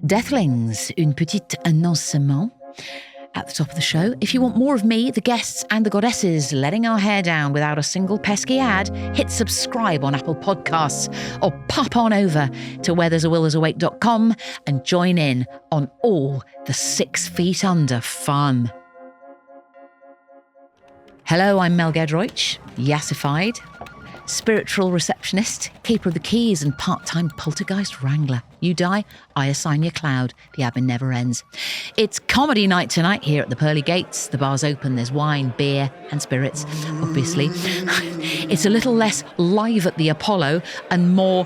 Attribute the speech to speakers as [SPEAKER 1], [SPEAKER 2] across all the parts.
[SPEAKER 1] Deathlings, une petite annoncement at the top of the show. If you want more of me, the guests and the goddesses letting our hair down without a single pesky ad, hit subscribe on Apple Podcasts or pop on over to wherethere'sawillthere'sawake.com and join in on all the 6 feet under fun. Hello, I'm Mel Gedroich, yassified, spiritual receptionist, keeper of the keys and part-time poltergeist wrangler. You die, I assign your cloud. The admin never ends. It's comedy night tonight here at the Pearly Gates. The bar's open, there's wine, beer and spirits, obviously. It's a little less live at the Apollo and more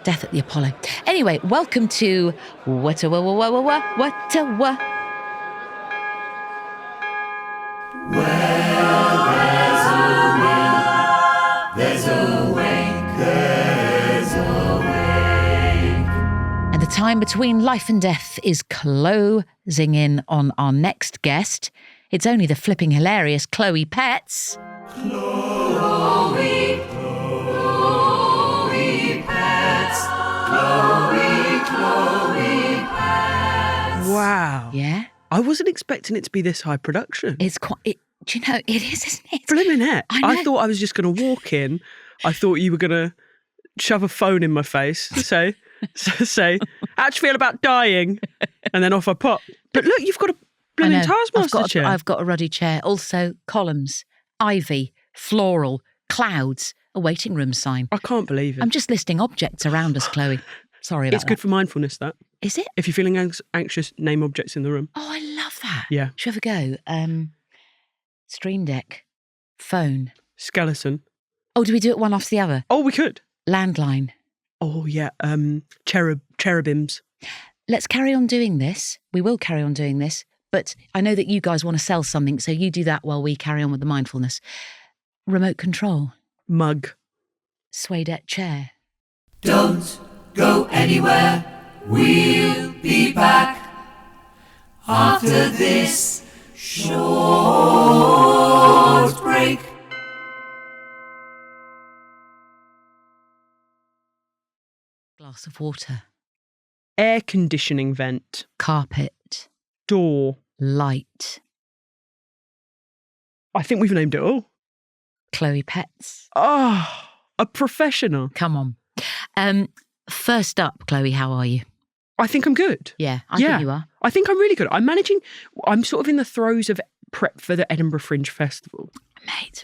[SPEAKER 1] death at the Apollo. Anyway, welcome to What-a-wa-wa-wa-wa-wa-what-a-wa.
[SPEAKER 2] There's a wake, there's a wake.
[SPEAKER 1] And the time between life and death is closing in on our next guest. It's only the flipping hilarious Chloe Petts.
[SPEAKER 2] Chloe Petts. Chloe Petts.
[SPEAKER 3] Wow.
[SPEAKER 1] Yeah?
[SPEAKER 3] I wasn't expecting it to be this high production.
[SPEAKER 1] It's quite... do you know, it is, isn't it?
[SPEAKER 3] Blimmin' heck.
[SPEAKER 1] I know.
[SPEAKER 3] I thought I was just going to walk in. I thought you were going to shove a phone in my face, say, how do you feel about dying? And then off I pop. But look, you've got a blimmin' Taskmaster chair.
[SPEAKER 1] I've got a ruddy chair. Also, columns, ivy, floral, clouds, a waiting room sign.
[SPEAKER 3] I can't believe it.
[SPEAKER 1] I'm just listing objects around us, Chloe. Sorry about
[SPEAKER 3] It's good for mindfulness, that.
[SPEAKER 1] Is it?
[SPEAKER 3] If you're feeling anxious, name objects in the room.
[SPEAKER 1] Oh, I love that.
[SPEAKER 3] Yeah.
[SPEAKER 1] Should we have a go? Stream deck, phone.
[SPEAKER 3] Skeleton.
[SPEAKER 1] Oh, do we do it one after the other?
[SPEAKER 3] Oh, we could.
[SPEAKER 1] Landline.
[SPEAKER 3] Oh, yeah. Cherubims.
[SPEAKER 1] Let's carry on doing this. We will carry on doing this. But I know that you guys want to sell something, so you do that while we carry on with the mindfulness. Remote control.
[SPEAKER 3] Mug.
[SPEAKER 1] Suedette chair.
[SPEAKER 2] Don't go anywhere. We'll be back after this short break.
[SPEAKER 1] Glass of water.
[SPEAKER 3] Air conditioning vent.
[SPEAKER 1] Carpet.
[SPEAKER 3] Door.
[SPEAKER 1] Light.
[SPEAKER 3] I think we've named it all.
[SPEAKER 1] Chloe Petts.
[SPEAKER 3] Oh, a professional.
[SPEAKER 1] Come on. First up, Chloe, how are you?
[SPEAKER 3] I think I'm good.
[SPEAKER 1] Yeah, I think you are.
[SPEAKER 3] I think I'm really good. I'm sort of in the throes of prep for the Edinburgh Fringe Festival.
[SPEAKER 1] Mate.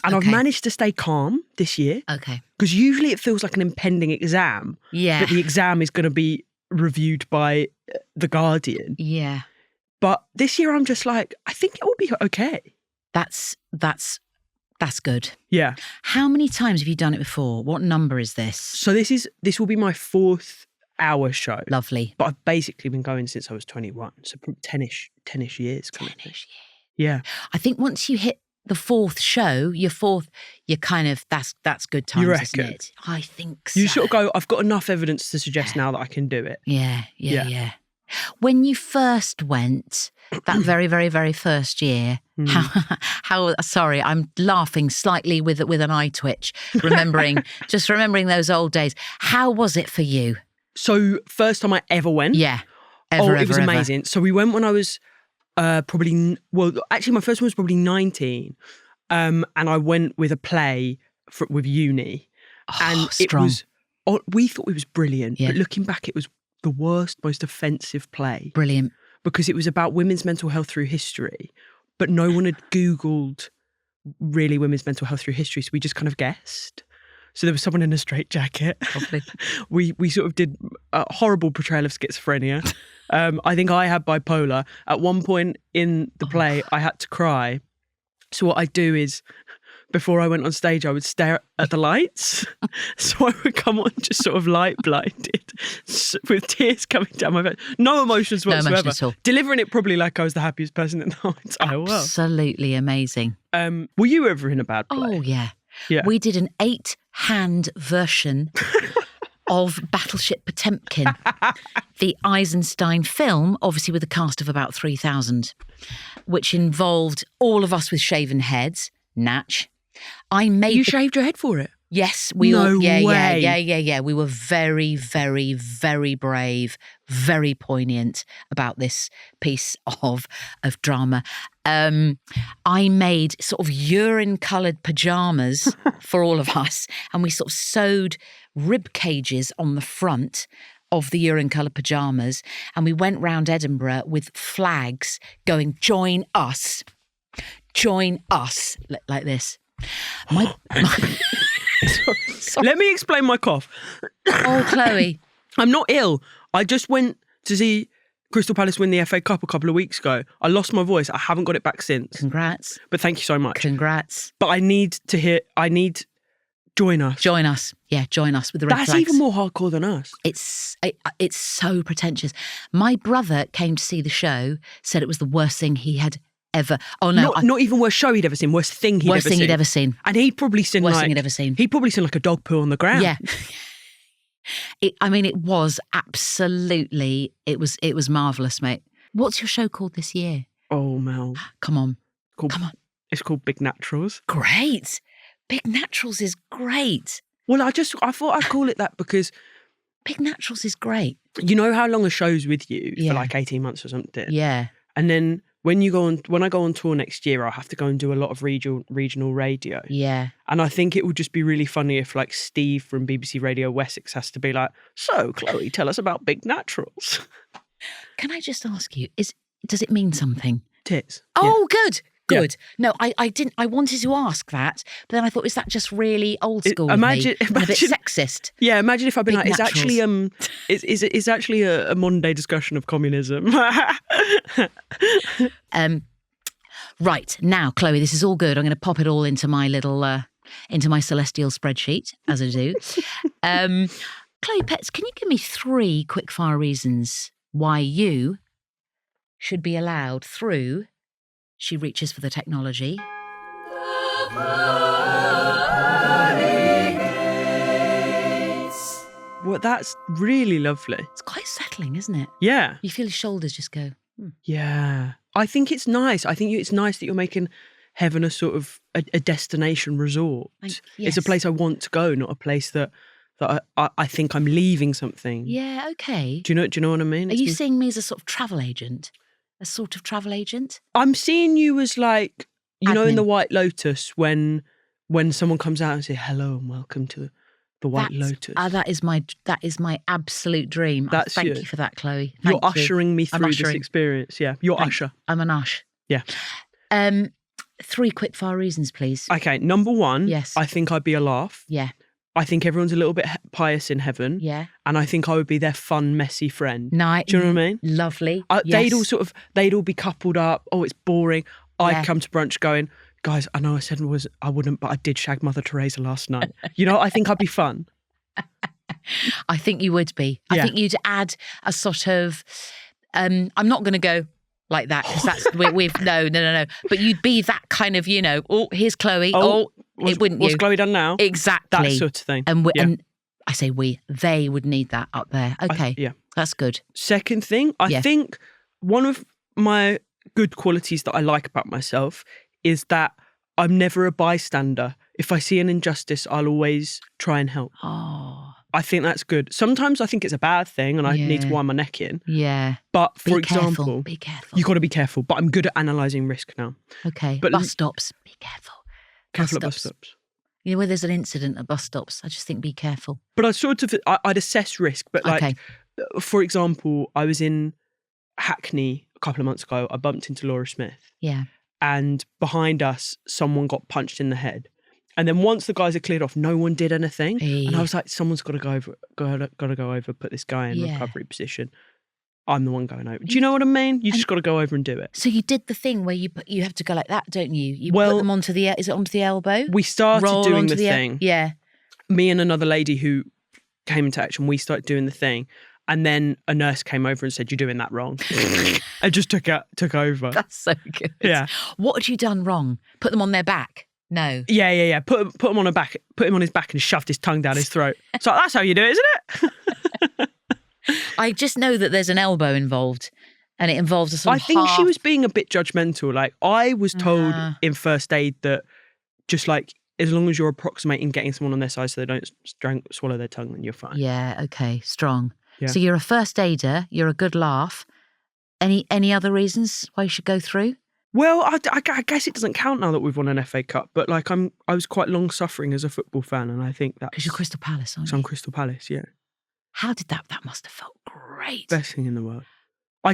[SPEAKER 3] And
[SPEAKER 1] Okay.
[SPEAKER 3] I've managed to stay calm this year.
[SPEAKER 1] Okay.
[SPEAKER 3] Because usually it feels like an impending exam.
[SPEAKER 1] Yeah.
[SPEAKER 3] That the exam is going to be reviewed by The Guardian.
[SPEAKER 1] Yeah.
[SPEAKER 3] But this year I'm just like, I think it will be okay.
[SPEAKER 1] That's good.
[SPEAKER 3] Yeah.
[SPEAKER 1] How many times have you done it before? What number is this?
[SPEAKER 3] So this will be my 4th hour show.
[SPEAKER 1] Lovely.
[SPEAKER 3] But I've basically been going since I was 21. So 10-ish years. Kind of thing.
[SPEAKER 1] 10-ish,
[SPEAKER 3] Yeah.
[SPEAKER 1] I think once you hit the 4th show, you're kind of, that's good times,
[SPEAKER 3] You
[SPEAKER 1] isn't
[SPEAKER 3] reckon?
[SPEAKER 1] it? I think so.
[SPEAKER 3] You sort of go, I've got enough evidence to suggest now that I can do it.
[SPEAKER 1] Yeah. When you first went, that very, very, very first year, how sorry, I'm laughing slightly with an eye twitch, remembering those old days. How was it for you?
[SPEAKER 3] So first time I ever went.
[SPEAKER 1] Yeah.
[SPEAKER 3] It was amazing. So we went when I was actually my first one was probably 19. And I went with a play with uni. And
[SPEAKER 1] strong.
[SPEAKER 3] We thought it was brilliant.
[SPEAKER 1] Yeah.
[SPEAKER 3] But looking back, it was the worst, most offensive play.
[SPEAKER 1] Brilliant.
[SPEAKER 3] Because it was about women's mental health through history. But no one had Googled really women's mental health through history. So we just kind of guessed. So there was someone in a straitjacket. We sort of did a horrible portrayal of schizophrenia. I think I had bipolar. At one point in the play, I had to cry. So what I do is, before I went on stage, I would stare at the lights. So I would come on just sort of light blinded with tears coming down my face. No emotions whatsoever.
[SPEAKER 1] No emotions at all.
[SPEAKER 3] Delivering it probably like I was the happiest person in the whole entire world.
[SPEAKER 1] Absolutely amazing.
[SPEAKER 3] Were you ever in a bad play?
[SPEAKER 1] Oh, yeah.
[SPEAKER 3] Yeah.
[SPEAKER 1] We did an 8-hand version of Battleship Potemkin, the Eisenstein film, obviously with a cast of about 3,000, which involved all of us with shaven heads, natch. I made
[SPEAKER 3] You shaved your head for it?
[SPEAKER 1] Yes, we
[SPEAKER 3] No
[SPEAKER 1] all. Yeah.
[SPEAKER 3] way.
[SPEAKER 1] We were very, very, very brave, very poignant about this piece of drama. I made sort of urine-coloured pajamas for all of us, and we sort of sewed rib cages on the front of the urine-coloured pajamas, and we went round Edinburgh with flags going, "Join us, like this." Sorry.
[SPEAKER 3] Let me explain my cough.
[SPEAKER 1] Oh, Chloe.
[SPEAKER 3] I'm not ill. I just went to see Crystal Palace win the FA Cup a couple of weeks ago. I lost my voice. I haven't got it back since.
[SPEAKER 1] Congrats.
[SPEAKER 3] But thank you so much.
[SPEAKER 1] Congrats.
[SPEAKER 3] But I need join us.
[SPEAKER 1] Join us. Yeah, join us with the red
[SPEAKER 3] That's
[SPEAKER 1] flags.
[SPEAKER 3] even more hardcore than us.
[SPEAKER 1] It's so pretentious. My brother came to see the show, said it was the worst thing he had ever. Oh no,
[SPEAKER 3] not even worst show he'd ever seen. Worst thing he'd ever seen. And he'd probably seen
[SPEAKER 1] worst thing he'd ever seen.
[SPEAKER 3] He'd probably seen like a dog poo on the ground.
[SPEAKER 1] Yeah. It was absolutely. It was marvellous, mate. What's your show called this year?
[SPEAKER 3] Oh, Mel.
[SPEAKER 1] Come on.
[SPEAKER 3] It's called Big Naturals.
[SPEAKER 1] Great. Big Naturals is great.
[SPEAKER 3] Well, I thought I'd call it that because
[SPEAKER 1] Big Naturals is great.
[SPEAKER 3] You know how long a show's with you
[SPEAKER 1] Yeah.
[SPEAKER 3] for like 18 months or something?
[SPEAKER 1] Yeah.
[SPEAKER 3] And then when I go on tour next year, I'll have to go and do a lot of regional radio.
[SPEAKER 1] Yeah.
[SPEAKER 3] And I think it would just be really funny if like Steve from BBC Radio Wessex has to be like, "So, Chloe, tell us about Big Naturals."
[SPEAKER 1] Can I just ask you, does it mean something?
[SPEAKER 3] Tits.
[SPEAKER 1] Oh, good.
[SPEAKER 3] Yeah.
[SPEAKER 1] Good. No, I didn't. I wanted to ask that, but then I thought, is that just really old school?
[SPEAKER 3] Imagine-
[SPEAKER 1] and a bit sexist.
[SPEAKER 3] Yeah, imagine if I'd been
[SPEAKER 1] Big
[SPEAKER 3] like, it's actually a modern day discussion of communism.
[SPEAKER 1] Right now, Chloe, this is all good. I'm going to pop it all into my little into my celestial spreadsheet, as I do. Chloe Petts, can you give me 3 quickfire reasons why you should be allowed through? She reaches for the technology.
[SPEAKER 3] Well, that's really lovely.
[SPEAKER 1] It's quite settling, isn't it?
[SPEAKER 3] Yeah.
[SPEAKER 1] You feel your shoulders just go.
[SPEAKER 3] Yeah. I think it's nice. I think it's nice that you're making heaven a sort of a destination resort.
[SPEAKER 1] Yes.
[SPEAKER 3] It's a place I want to go, not a place that I think I'm leaving something.
[SPEAKER 1] Yeah, okay.
[SPEAKER 3] Do you know what I mean?
[SPEAKER 1] Are you seeing me as a sort of travel agent? A sort of travel agent?
[SPEAKER 3] I'm seeing you as like, you know, in
[SPEAKER 1] Admin.
[SPEAKER 3] the White Lotus when someone comes out and say hello and welcome to the White Lotus.
[SPEAKER 1] That is my absolute dream.
[SPEAKER 3] That's
[SPEAKER 1] Thank
[SPEAKER 3] you.
[SPEAKER 1] you for that, Chloe.
[SPEAKER 3] You're
[SPEAKER 1] Thank you.
[SPEAKER 3] ushering me
[SPEAKER 1] I'm
[SPEAKER 3] through this
[SPEAKER 1] ushering.
[SPEAKER 3] experience. Yeah, you're usher.
[SPEAKER 1] I'm an ush.
[SPEAKER 3] Yeah.
[SPEAKER 1] 3 quickfire reasons, please.
[SPEAKER 3] Okay, number 1.
[SPEAKER 1] Yes.
[SPEAKER 3] I think I'd be a laugh.
[SPEAKER 1] Yeah.
[SPEAKER 3] I think everyone's a little bit pious in heaven.
[SPEAKER 1] Yeah.
[SPEAKER 3] And I think I would be their fun, messy friend.
[SPEAKER 1] Night.
[SPEAKER 3] Do you know what I mean?
[SPEAKER 1] Lovely.
[SPEAKER 3] Yes. They'd all be coupled up. Oh, it's boring. I'd
[SPEAKER 1] Yeah.
[SPEAKER 3] come to brunch going, guys, I know I said I wouldn't, but I did shag Mother Teresa last night. You know, I think I'd be fun.
[SPEAKER 1] I think you would be. I
[SPEAKER 3] Yeah.
[SPEAKER 1] think you'd add a sort of. I'm not going to go like that because that's we've no. But you'd be that kind of, you know. Oh, here's Chloe. Wouldn't
[SPEAKER 3] What's
[SPEAKER 1] you?
[SPEAKER 3] Chloe done now?
[SPEAKER 1] Exactly.
[SPEAKER 3] That sort of thing.
[SPEAKER 1] And
[SPEAKER 3] Yeah.
[SPEAKER 1] and I say they would need that up there. Okay.
[SPEAKER 3] Yeah.
[SPEAKER 1] That's good.
[SPEAKER 3] Second thing, I
[SPEAKER 1] Yeah.
[SPEAKER 3] think one of my good qualities that I like about myself is that I'm never a bystander. If I see an injustice, I'll always try and help.
[SPEAKER 1] Oh,
[SPEAKER 3] I think that's good. Sometimes I think it's a bad thing and I need to
[SPEAKER 1] Yeah.
[SPEAKER 3] wind my neck in.
[SPEAKER 1] yeah.
[SPEAKER 3] But for
[SPEAKER 1] Be careful.
[SPEAKER 3] example,
[SPEAKER 1] Be careful.
[SPEAKER 3] you've got to be careful. But I'm good at analysing risk now.
[SPEAKER 1] Okay.
[SPEAKER 3] but-
[SPEAKER 1] bus stops. Be careful.
[SPEAKER 3] Careful at bus stops.
[SPEAKER 1] You know, where there's an incident at bus stops, I just think be careful.
[SPEAKER 3] But I'd assess risk. But like,
[SPEAKER 1] Okay.
[SPEAKER 3] for example, I was in Hackney a couple of months ago. I bumped into Laura Smith.
[SPEAKER 1] Yeah.
[SPEAKER 3] And behind us, someone got punched in the head. And then once the guys had cleared off, no one did anything. And I was like, someone's got to go over, put this guy in
[SPEAKER 1] Yeah.
[SPEAKER 3] recovery position. I'm the one going over. Do you know what I mean? You just got to go over and do it.
[SPEAKER 1] So you did the thing where you have to go like that, don't you? You
[SPEAKER 3] Well,
[SPEAKER 1] put them onto the elbow?
[SPEAKER 3] We started
[SPEAKER 1] Roll
[SPEAKER 3] doing
[SPEAKER 1] onto
[SPEAKER 3] the thing.
[SPEAKER 1] Yeah.
[SPEAKER 3] Me and another lady who came into action, we started doing the thing. And then a nurse came over and said, "You're doing that wrong." I just took over.
[SPEAKER 1] That's so good.
[SPEAKER 3] Yeah.
[SPEAKER 1] What had you done wrong? Put them on their back? No.
[SPEAKER 3] Yeah. Put him on his back and shoved his tongue down his throat. So that's how you do it, isn't it?
[SPEAKER 1] I just know that there's an elbow involved and it involves a sort
[SPEAKER 3] I
[SPEAKER 1] of
[SPEAKER 3] think she was being a bit judgmental. Like I was told
[SPEAKER 1] Ah.
[SPEAKER 3] in first aid that just like as long as you're approximating getting someone on their side so they don't swallow their tongue, then you're fine.
[SPEAKER 1] Yeah, okay, strong.
[SPEAKER 3] Yeah.
[SPEAKER 1] So you're a first aider, you're a good laugh. Any other reasons why you should go through?
[SPEAKER 3] Well, I guess it doesn't count now that we've won an FA Cup, but like I was quite long suffering as a football fan, and I think that's
[SPEAKER 1] Because you're Crystal Palace, aren't
[SPEAKER 3] so
[SPEAKER 1] you?
[SPEAKER 3] I'm Crystal Palace, yeah.
[SPEAKER 1] How did that must have felt great.
[SPEAKER 3] Best thing in the world.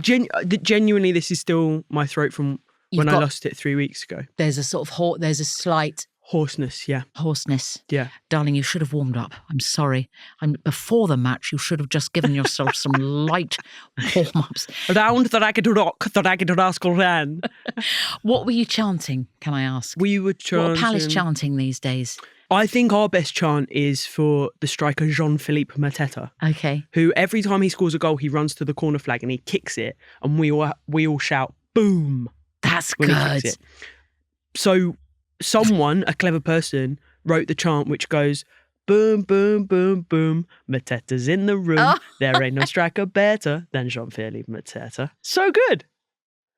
[SPEAKER 3] Genuinely, this is still my throat from when I lost it 3 weeks ago.
[SPEAKER 1] There's a sort of there's a slight
[SPEAKER 3] Hoarseness, yeah.
[SPEAKER 1] Hoarseness.
[SPEAKER 3] Yeah.
[SPEAKER 1] Darling, you should have warmed up. I'm sorry. Before the match, you should have just given yourself some light warm-ups.
[SPEAKER 3] Round the ragged rock, the ragged rascal ran.
[SPEAKER 1] What were you chanting, can I ask?
[SPEAKER 3] We were chanting.
[SPEAKER 1] What are Palace chanting these days?
[SPEAKER 3] I think our best chant is for the striker Jean-Philippe Mateta.
[SPEAKER 1] Okay.
[SPEAKER 3] Who every time he scores a goal, he runs to the corner flag and he kicks it, and we all shout, boom.
[SPEAKER 1] That's
[SPEAKER 3] when
[SPEAKER 1] good.
[SPEAKER 3] He kicks it. So someone, a clever person, wrote the chant which goes, boom, boom, boom, boom, Mateta's in the room.
[SPEAKER 1] Oh.
[SPEAKER 3] There ain't no striker better than Jean-Philippe Mateta. So good.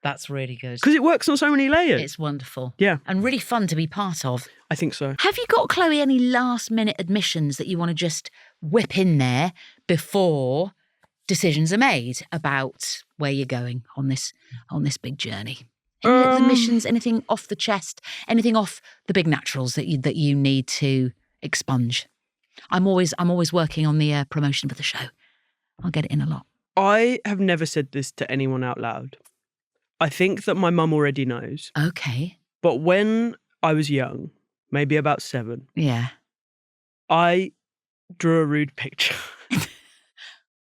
[SPEAKER 1] That's really good.
[SPEAKER 3] Because it works on so many layers.
[SPEAKER 1] It's wonderful.
[SPEAKER 3] Yeah.
[SPEAKER 1] And really fun to be part of.
[SPEAKER 3] I think so.
[SPEAKER 1] Have you got, Chloe, any last-minute admissions that you want to just whip in there before decisions are made about where you're going on this big journey? Any little admissions, anything off the chest, anything off the big naturals that you need to expunge? I'm always working on the promotion for the show. I'll get it in a lot.
[SPEAKER 3] I have never said this to anyone out loud. I think that my mum already knows.
[SPEAKER 1] Okay.
[SPEAKER 3] But when I was young, maybe about 7,
[SPEAKER 1] Yeah.
[SPEAKER 3] I drew a rude picture.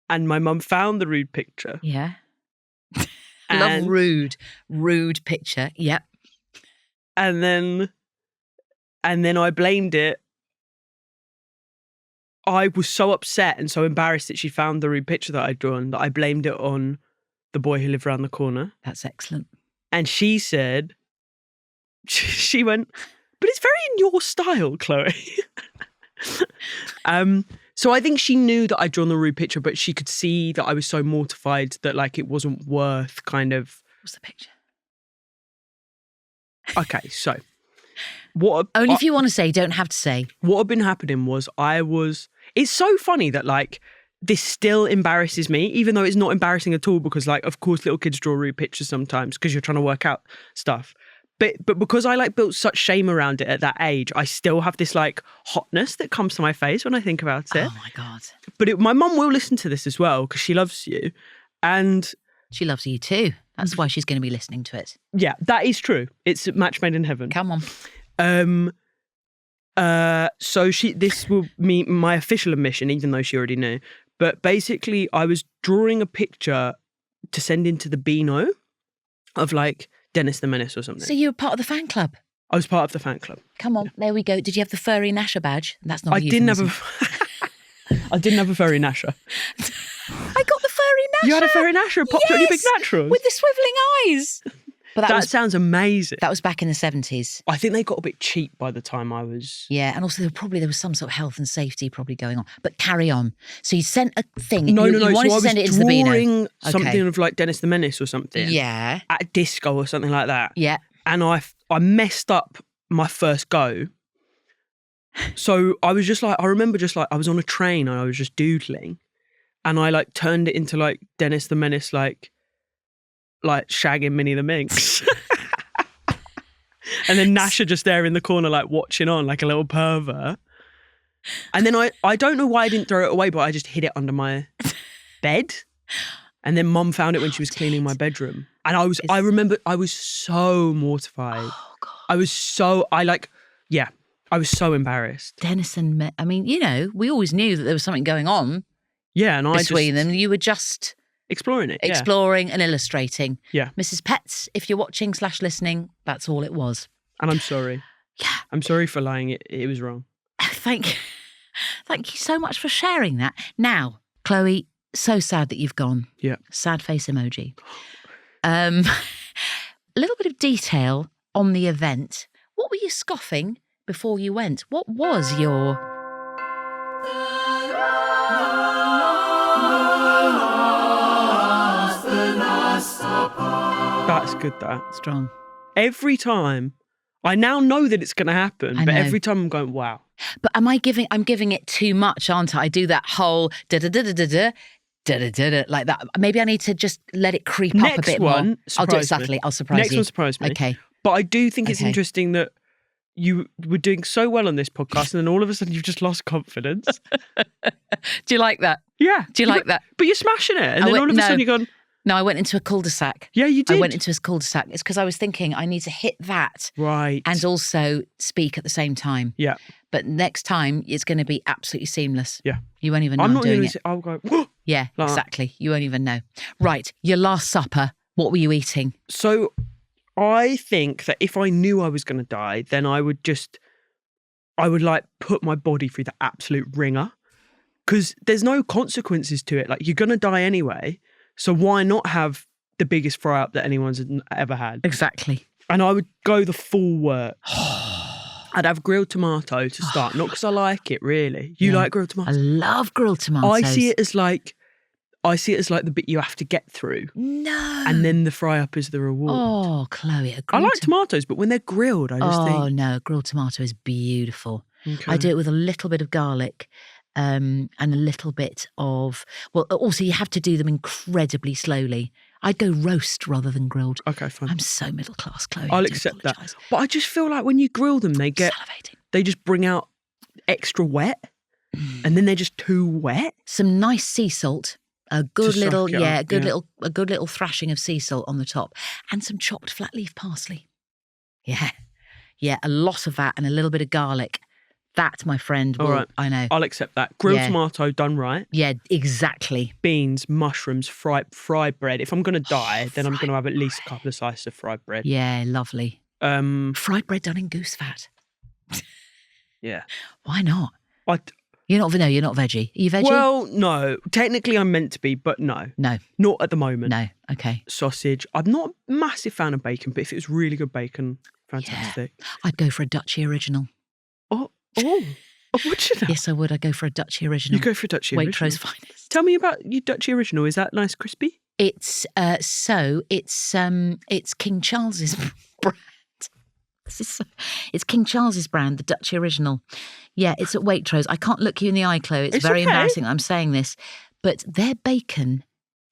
[SPEAKER 3] And my mum found the rude picture.
[SPEAKER 1] Yeah. Love rude picture. Yep.
[SPEAKER 3] And then I blamed it. I was so upset and so embarrassed that she found the rude picture that I'd drawn that I blamed it on the boy who lived around the corner.
[SPEAKER 1] That's excellent.
[SPEAKER 3] And she said, she went, but it's very in your style, Chloe. So I think she knew that I'd drawn the rude picture, but she could see that I was so mortified that like it wasn't worth kind of.
[SPEAKER 1] What's the picture?
[SPEAKER 3] Okay, so
[SPEAKER 1] only if you want to say, don't have to say.
[SPEAKER 3] What had been happening was it's so funny that like this still embarrasses me, even though it's not embarrassing at all because like, of course, little kids draw rude pictures sometimes because you're trying to work out stuff. But because I like built such shame around it at that age, I still have this like hotness that comes to my face when I think about it.
[SPEAKER 1] Oh my God.
[SPEAKER 3] But my mum will listen to this as well because she loves you. And
[SPEAKER 1] she loves you too. That's why she's going to be listening to it.
[SPEAKER 3] Yeah, that is true. It's a match made in heaven.
[SPEAKER 1] Come on.
[SPEAKER 3] So this will be my official admission, even though she already knew. But basically, I was drawing a picture to send into the Beano of like Dennis the Menace or something.
[SPEAKER 1] So you were part of the fan club?
[SPEAKER 3] I was part of the fan club.
[SPEAKER 1] Come on, there we go. Did you have the furry Nasher badge? That's not.
[SPEAKER 3] I didn't have a furry Nasher.
[SPEAKER 1] I got the furry Nasher.
[SPEAKER 3] You had a furry Nasher? It popped on your big naturals?
[SPEAKER 1] With the swivelling eyes. But
[SPEAKER 3] that sounds amazing.
[SPEAKER 1] That was back in the 70s.
[SPEAKER 3] I think they got a bit cheap by the time I was.
[SPEAKER 1] Yeah, and also there was some sort of health and safety probably going on. But carry on. So you sent a thing.
[SPEAKER 3] No.
[SPEAKER 1] You wanted to send it into the Beano.
[SPEAKER 3] Drawing something of like Dennis the Menace or something.
[SPEAKER 1] Yeah.
[SPEAKER 3] At a disco or something like that.
[SPEAKER 1] Yeah.
[SPEAKER 3] And I messed up my first go. So I was just like, I remember just like, I was on a train and I was just doodling. And I like turned it into like Dennis the Menace, like shagging Minnie the Minx. And then Nasher just there in the corner, like watching on like a little pervert. And then I don't know why I didn't throw it away, but I just hid it under my bed. And then Mum found it when she was cleaning my bedroom. And I remember I was so mortified.
[SPEAKER 1] Oh God.
[SPEAKER 3] I was so embarrassed.
[SPEAKER 1] Dennis and I mean, you know, we always knew that there was something going on.
[SPEAKER 3] Yeah, and
[SPEAKER 1] between them. You were just
[SPEAKER 3] exploring it.
[SPEAKER 1] Exploring and illustrating.
[SPEAKER 3] Yeah.
[SPEAKER 1] Mrs. Pets, if you're watching / listening, that's all it was.
[SPEAKER 3] And I'm sorry.
[SPEAKER 1] Yeah.
[SPEAKER 3] I'm sorry for lying. It was wrong.
[SPEAKER 1] Thank you so much for sharing that. Now, Chloe, so sad that you've gone.
[SPEAKER 3] Yeah.
[SPEAKER 1] Sad face emoji. A little bit of detail on the event. What were you scoffing before you went? What was your...
[SPEAKER 3] That's good, that.
[SPEAKER 1] Strong.
[SPEAKER 3] Every time I now know that it's going to happen,
[SPEAKER 1] I
[SPEAKER 3] but
[SPEAKER 1] know.
[SPEAKER 3] every time I'm going, wow.
[SPEAKER 1] But I'm giving it too much, aren't I? I do that whole da-da-da-da-da-da, da-da-da-da, like that. Maybe I need to just let it creep up a bit more.
[SPEAKER 3] Next one,
[SPEAKER 1] I'll do it
[SPEAKER 3] surprise me.
[SPEAKER 1] subtly. I'll surprise
[SPEAKER 3] Next
[SPEAKER 1] you.
[SPEAKER 3] one surprised me.
[SPEAKER 1] Okay.
[SPEAKER 3] But I do think it's
[SPEAKER 1] Okay.
[SPEAKER 3] interesting that you were doing so well on this podcast and then all of a sudden you've just lost confidence.
[SPEAKER 1] Do you like that?
[SPEAKER 3] Yeah.
[SPEAKER 1] Do you like that?
[SPEAKER 3] But you're smashing it. And
[SPEAKER 1] I
[SPEAKER 3] then
[SPEAKER 1] went-
[SPEAKER 3] all of a
[SPEAKER 1] no.
[SPEAKER 3] sudden you're gone,
[SPEAKER 1] No, I went into a cul-de-sac.
[SPEAKER 3] yeah, you did.
[SPEAKER 1] I went into a cul-de-sac. It's because I was thinking I need to hit that
[SPEAKER 3] Right.
[SPEAKER 1] and also speak at the same time.
[SPEAKER 3] Yeah.
[SPEAKER 1] But next time, it's going to be absolutely seamless.
[SPEAKER 3] Yeah.
[SPEAKER 1] You won't even know
[SPEAKER 3] I'm
[SPEAKER 1] I'm
[SPEAKER 3] not
[SPEAKER 1] doing
[SPEAKER 3] going
[SPEAKER 1] it.
[SPEAKER 3] to I'll go, whoa.
[SPEAKER 1] Yeah,
[SPEAKER 3] like that.
[SPEAKER 1] exactly. You won't even know. Right, your last supper, what were you eating?
[SPEAKER 3] So I think that if I knew I was going to die, then I would like put my body through the absolute ringer because there's no consequences to it. Like you're going to die anyway. So why not have the biggest fry up that anyone's ever had?
[SPEAKER 1] Exactly.
[SPEAKER 3] And I would go the full works. I'd have grilled tomato to start, not because I like it really. You
[SPEAKER 1] Yeah.
[SPEAKER 3] like grilled
[SPEAKER 1] I
[SPEAKER 3] tomato?
[SPEAKER 1] love grilled tomatoes.
[SPEAKER 3] I see it as like the bit you have to get through.
[SPEAKER 1] No.
[SPEAKER 3] And then the fry up is the reward.
[SPEAKER 1] Oh, Chloe, a
[SPEAKER 3] I
[SPEAKER 1] grilled
[SPEAKER 3] like tomatoes, but when they're grilled, I just
[SPEAKER 1] Oh,
[SPEAKER 3] think.
[SPEAKER 1] no, a grilled tomato is beautiful.
[SPEAKER 3] Okay.
[SPEAKER 1] I do it with a little bit of garlic and a little bit of, well, also you have to do them incredibly slowly. I'd go roast rather than grilled.
[SPEAKER 3] Okay, fine.
[SPEAKER 1] I'm so middle class, Chloe. I
[SPEAKER 3] I'll
[SPEAKER 1] do
[SPEAKER 3] accept that.
[SPEAKER 1] apologise.
[SPEAKER 3] But I just feel like when you grill them, they
[SPEAKER 1] Salivating.
[SPEAKER 3] just bring out extra wet, and then they're just too wet.
[SPEAKER 1] Some nice sea salt, a good
[SPEAKER 3] suck
[SPEAKER 1] little,
[SPEAKER 3] it up,
[SPEAKER 1] a good
[SPEAKER 3] yeah.
[SPEAKER 1] little thrashing of sea salt on the top, and some chopped flat leaf parsley. Yeah, a lot of that and a little bit of garlic. That, my friend, will,
[SPEAKER 3] All right.
[SPEAKER 1] I know.
[SPEAKER 3] I'll accept that. Grilled
[SPEAKER 1] Yeah.
[SPEAKER 3] tomato done right.
[SPEAKER 1] Yeah, exactly.
[SPEAKER 3] Beans, mushrooms, fried bread. If I'm going to die, then I'm going to have at least a couple of slices of fried bread.
[SPEAKER 1] Yeah, lovely. Fried bread done in goose fat.
[SPEAKER 3] Yeah.
[SPEAKER 1] Why not?
[SPEAKER 3] I,
[SPEAKER 1] You're not veggie. Are you veggie?
[SPEAKER 3] well, no. Technically, I'm meant to be, but no.
[SPEAKER 1] no,
[SPEAKER 3] Not at the moment.
[SPEAKER 1] no. Okay.
[SPEAKER 3] Sausage. I'm not a massive fan of bacon, but if it was really good bacon, fantastic.
[SPEAKER 1] I'd go for a Dutchie original.
[SPEAKER 3] Oh, what you know?
[SPEAKER 1] Yes, I would. I'd go for a Dutchie original.
[SPEAKER 3] You go for a Dutchie original.
[SPEAKER 1] Waitrose finest.
[SPEAKER 3] Tell me about your Dutchie original. Is that nice, crispy?
[SPEAKER 1] It's it's King Charles's brand. It's King Charles's brand, the Dutchie original. Yeah, it's at Waitrose. I can't look you in the eye, Chloe. It's very
[SPEAKER 3] okay.
[SPEAKER 1] embarrassing that I'm saying this, but their bacon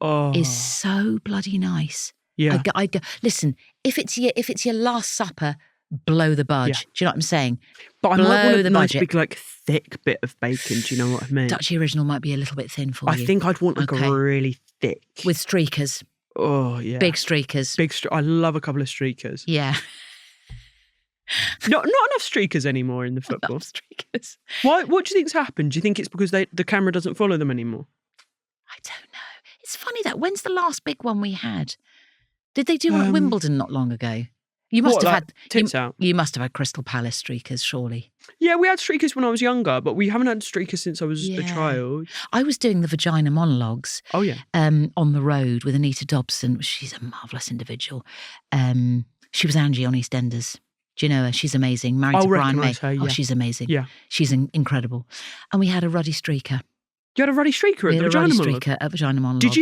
[SPEAKER 3] Oh,
[SPEAKER 1] is so bloody nice.
[SPEAKER 3] yeah.
[SPEAKER 1] I'd go. Listen, if it's your last supper, blow the budge.
[SPEAKER 3] Yeah.
[SPEAKER 1] Do you know what I'm saying?
[SPEAKER 3] But I
[SPEAKER 1] blow
[SPEAKER 3] might want
[SPEAKER 1] the
[SPEAKER 3] a nice
[SPEAKER 1] budget.
[SPEAKER 3] big, like, thick bit of bacon. Do you know what I mean?
[SPEAKER 1] Dutchie original might be a little bit thin for
[SPEAKER 3] I
[SPEAKER 1] you.
[SPEAKER 3] think I'd want like
[SPEAKER 1] Okay.
[SPEAKER 3] a really thick.
[SPEAKER 1] With streakers,
[SPEAKER 3] Oh yeah,
[SPEAKER 1] big streakers.
[SPEAKER 3] I love a couple of streakers.
[SPEAKER 1] Yeah,
[SPEAKER 3] Not enough streakers anymore in the football.
[SPEAKER 1] love streakers.
[SPEAKER 3] Why? What do you think's happened? Do you think it's because the camera doesn't follow them anymore?
[SPEAKER 1] I don't know. It's funny that when's the last big one we had? Did they do one at Wimbledon not long ago? You must
[SPEAKER 3] What,
[SPEAKER 1] have
[SPEAKER 3] like,
[SPEAKER 1] had
[SPEAKER 3] tits out?
[SPEAKER 1] You must have had Crystal Palace streakers, surely.
[SPEAKER 3] Yeah, we had streakers when I was younger, but we haven't had streakers since I was a
[SPEAKER 1] Yeah.
[SPEAKER 3] child.
[SPEAKER 1] I was doing the vagina monologues
[SPEAKER 3] Oh yeah.
[SPEAKER 1] on the road with Anita Dobson. She's a marvellous individual. She was Angie on EastEnders. Do you know her? She's amazing. Married
[SPEAKER 3] I'll
[SPEAKER 1] to Brian May.
[SPEAKER 3] recognise her,
[SPEAKER 1] Oh,
[SPEAKER 3] yeah.
[SPEAKER 1] she's amazing.
[SPEAKER 3] Yeah.
[SPEAKER 1] She's incredible. And we had a ruddy streaker.
[SPEAKER 3] You had a ruddy streaker
[SPEAKER 1] We
[SPEAKER 3] at
[SPEAKER 1] had
[SPEAKER 3] the
[SPEAKER 1] a ruddy
[SPEAKER 3] vagina monologue.
[SPEAKER 1] streaker at vagina monologues.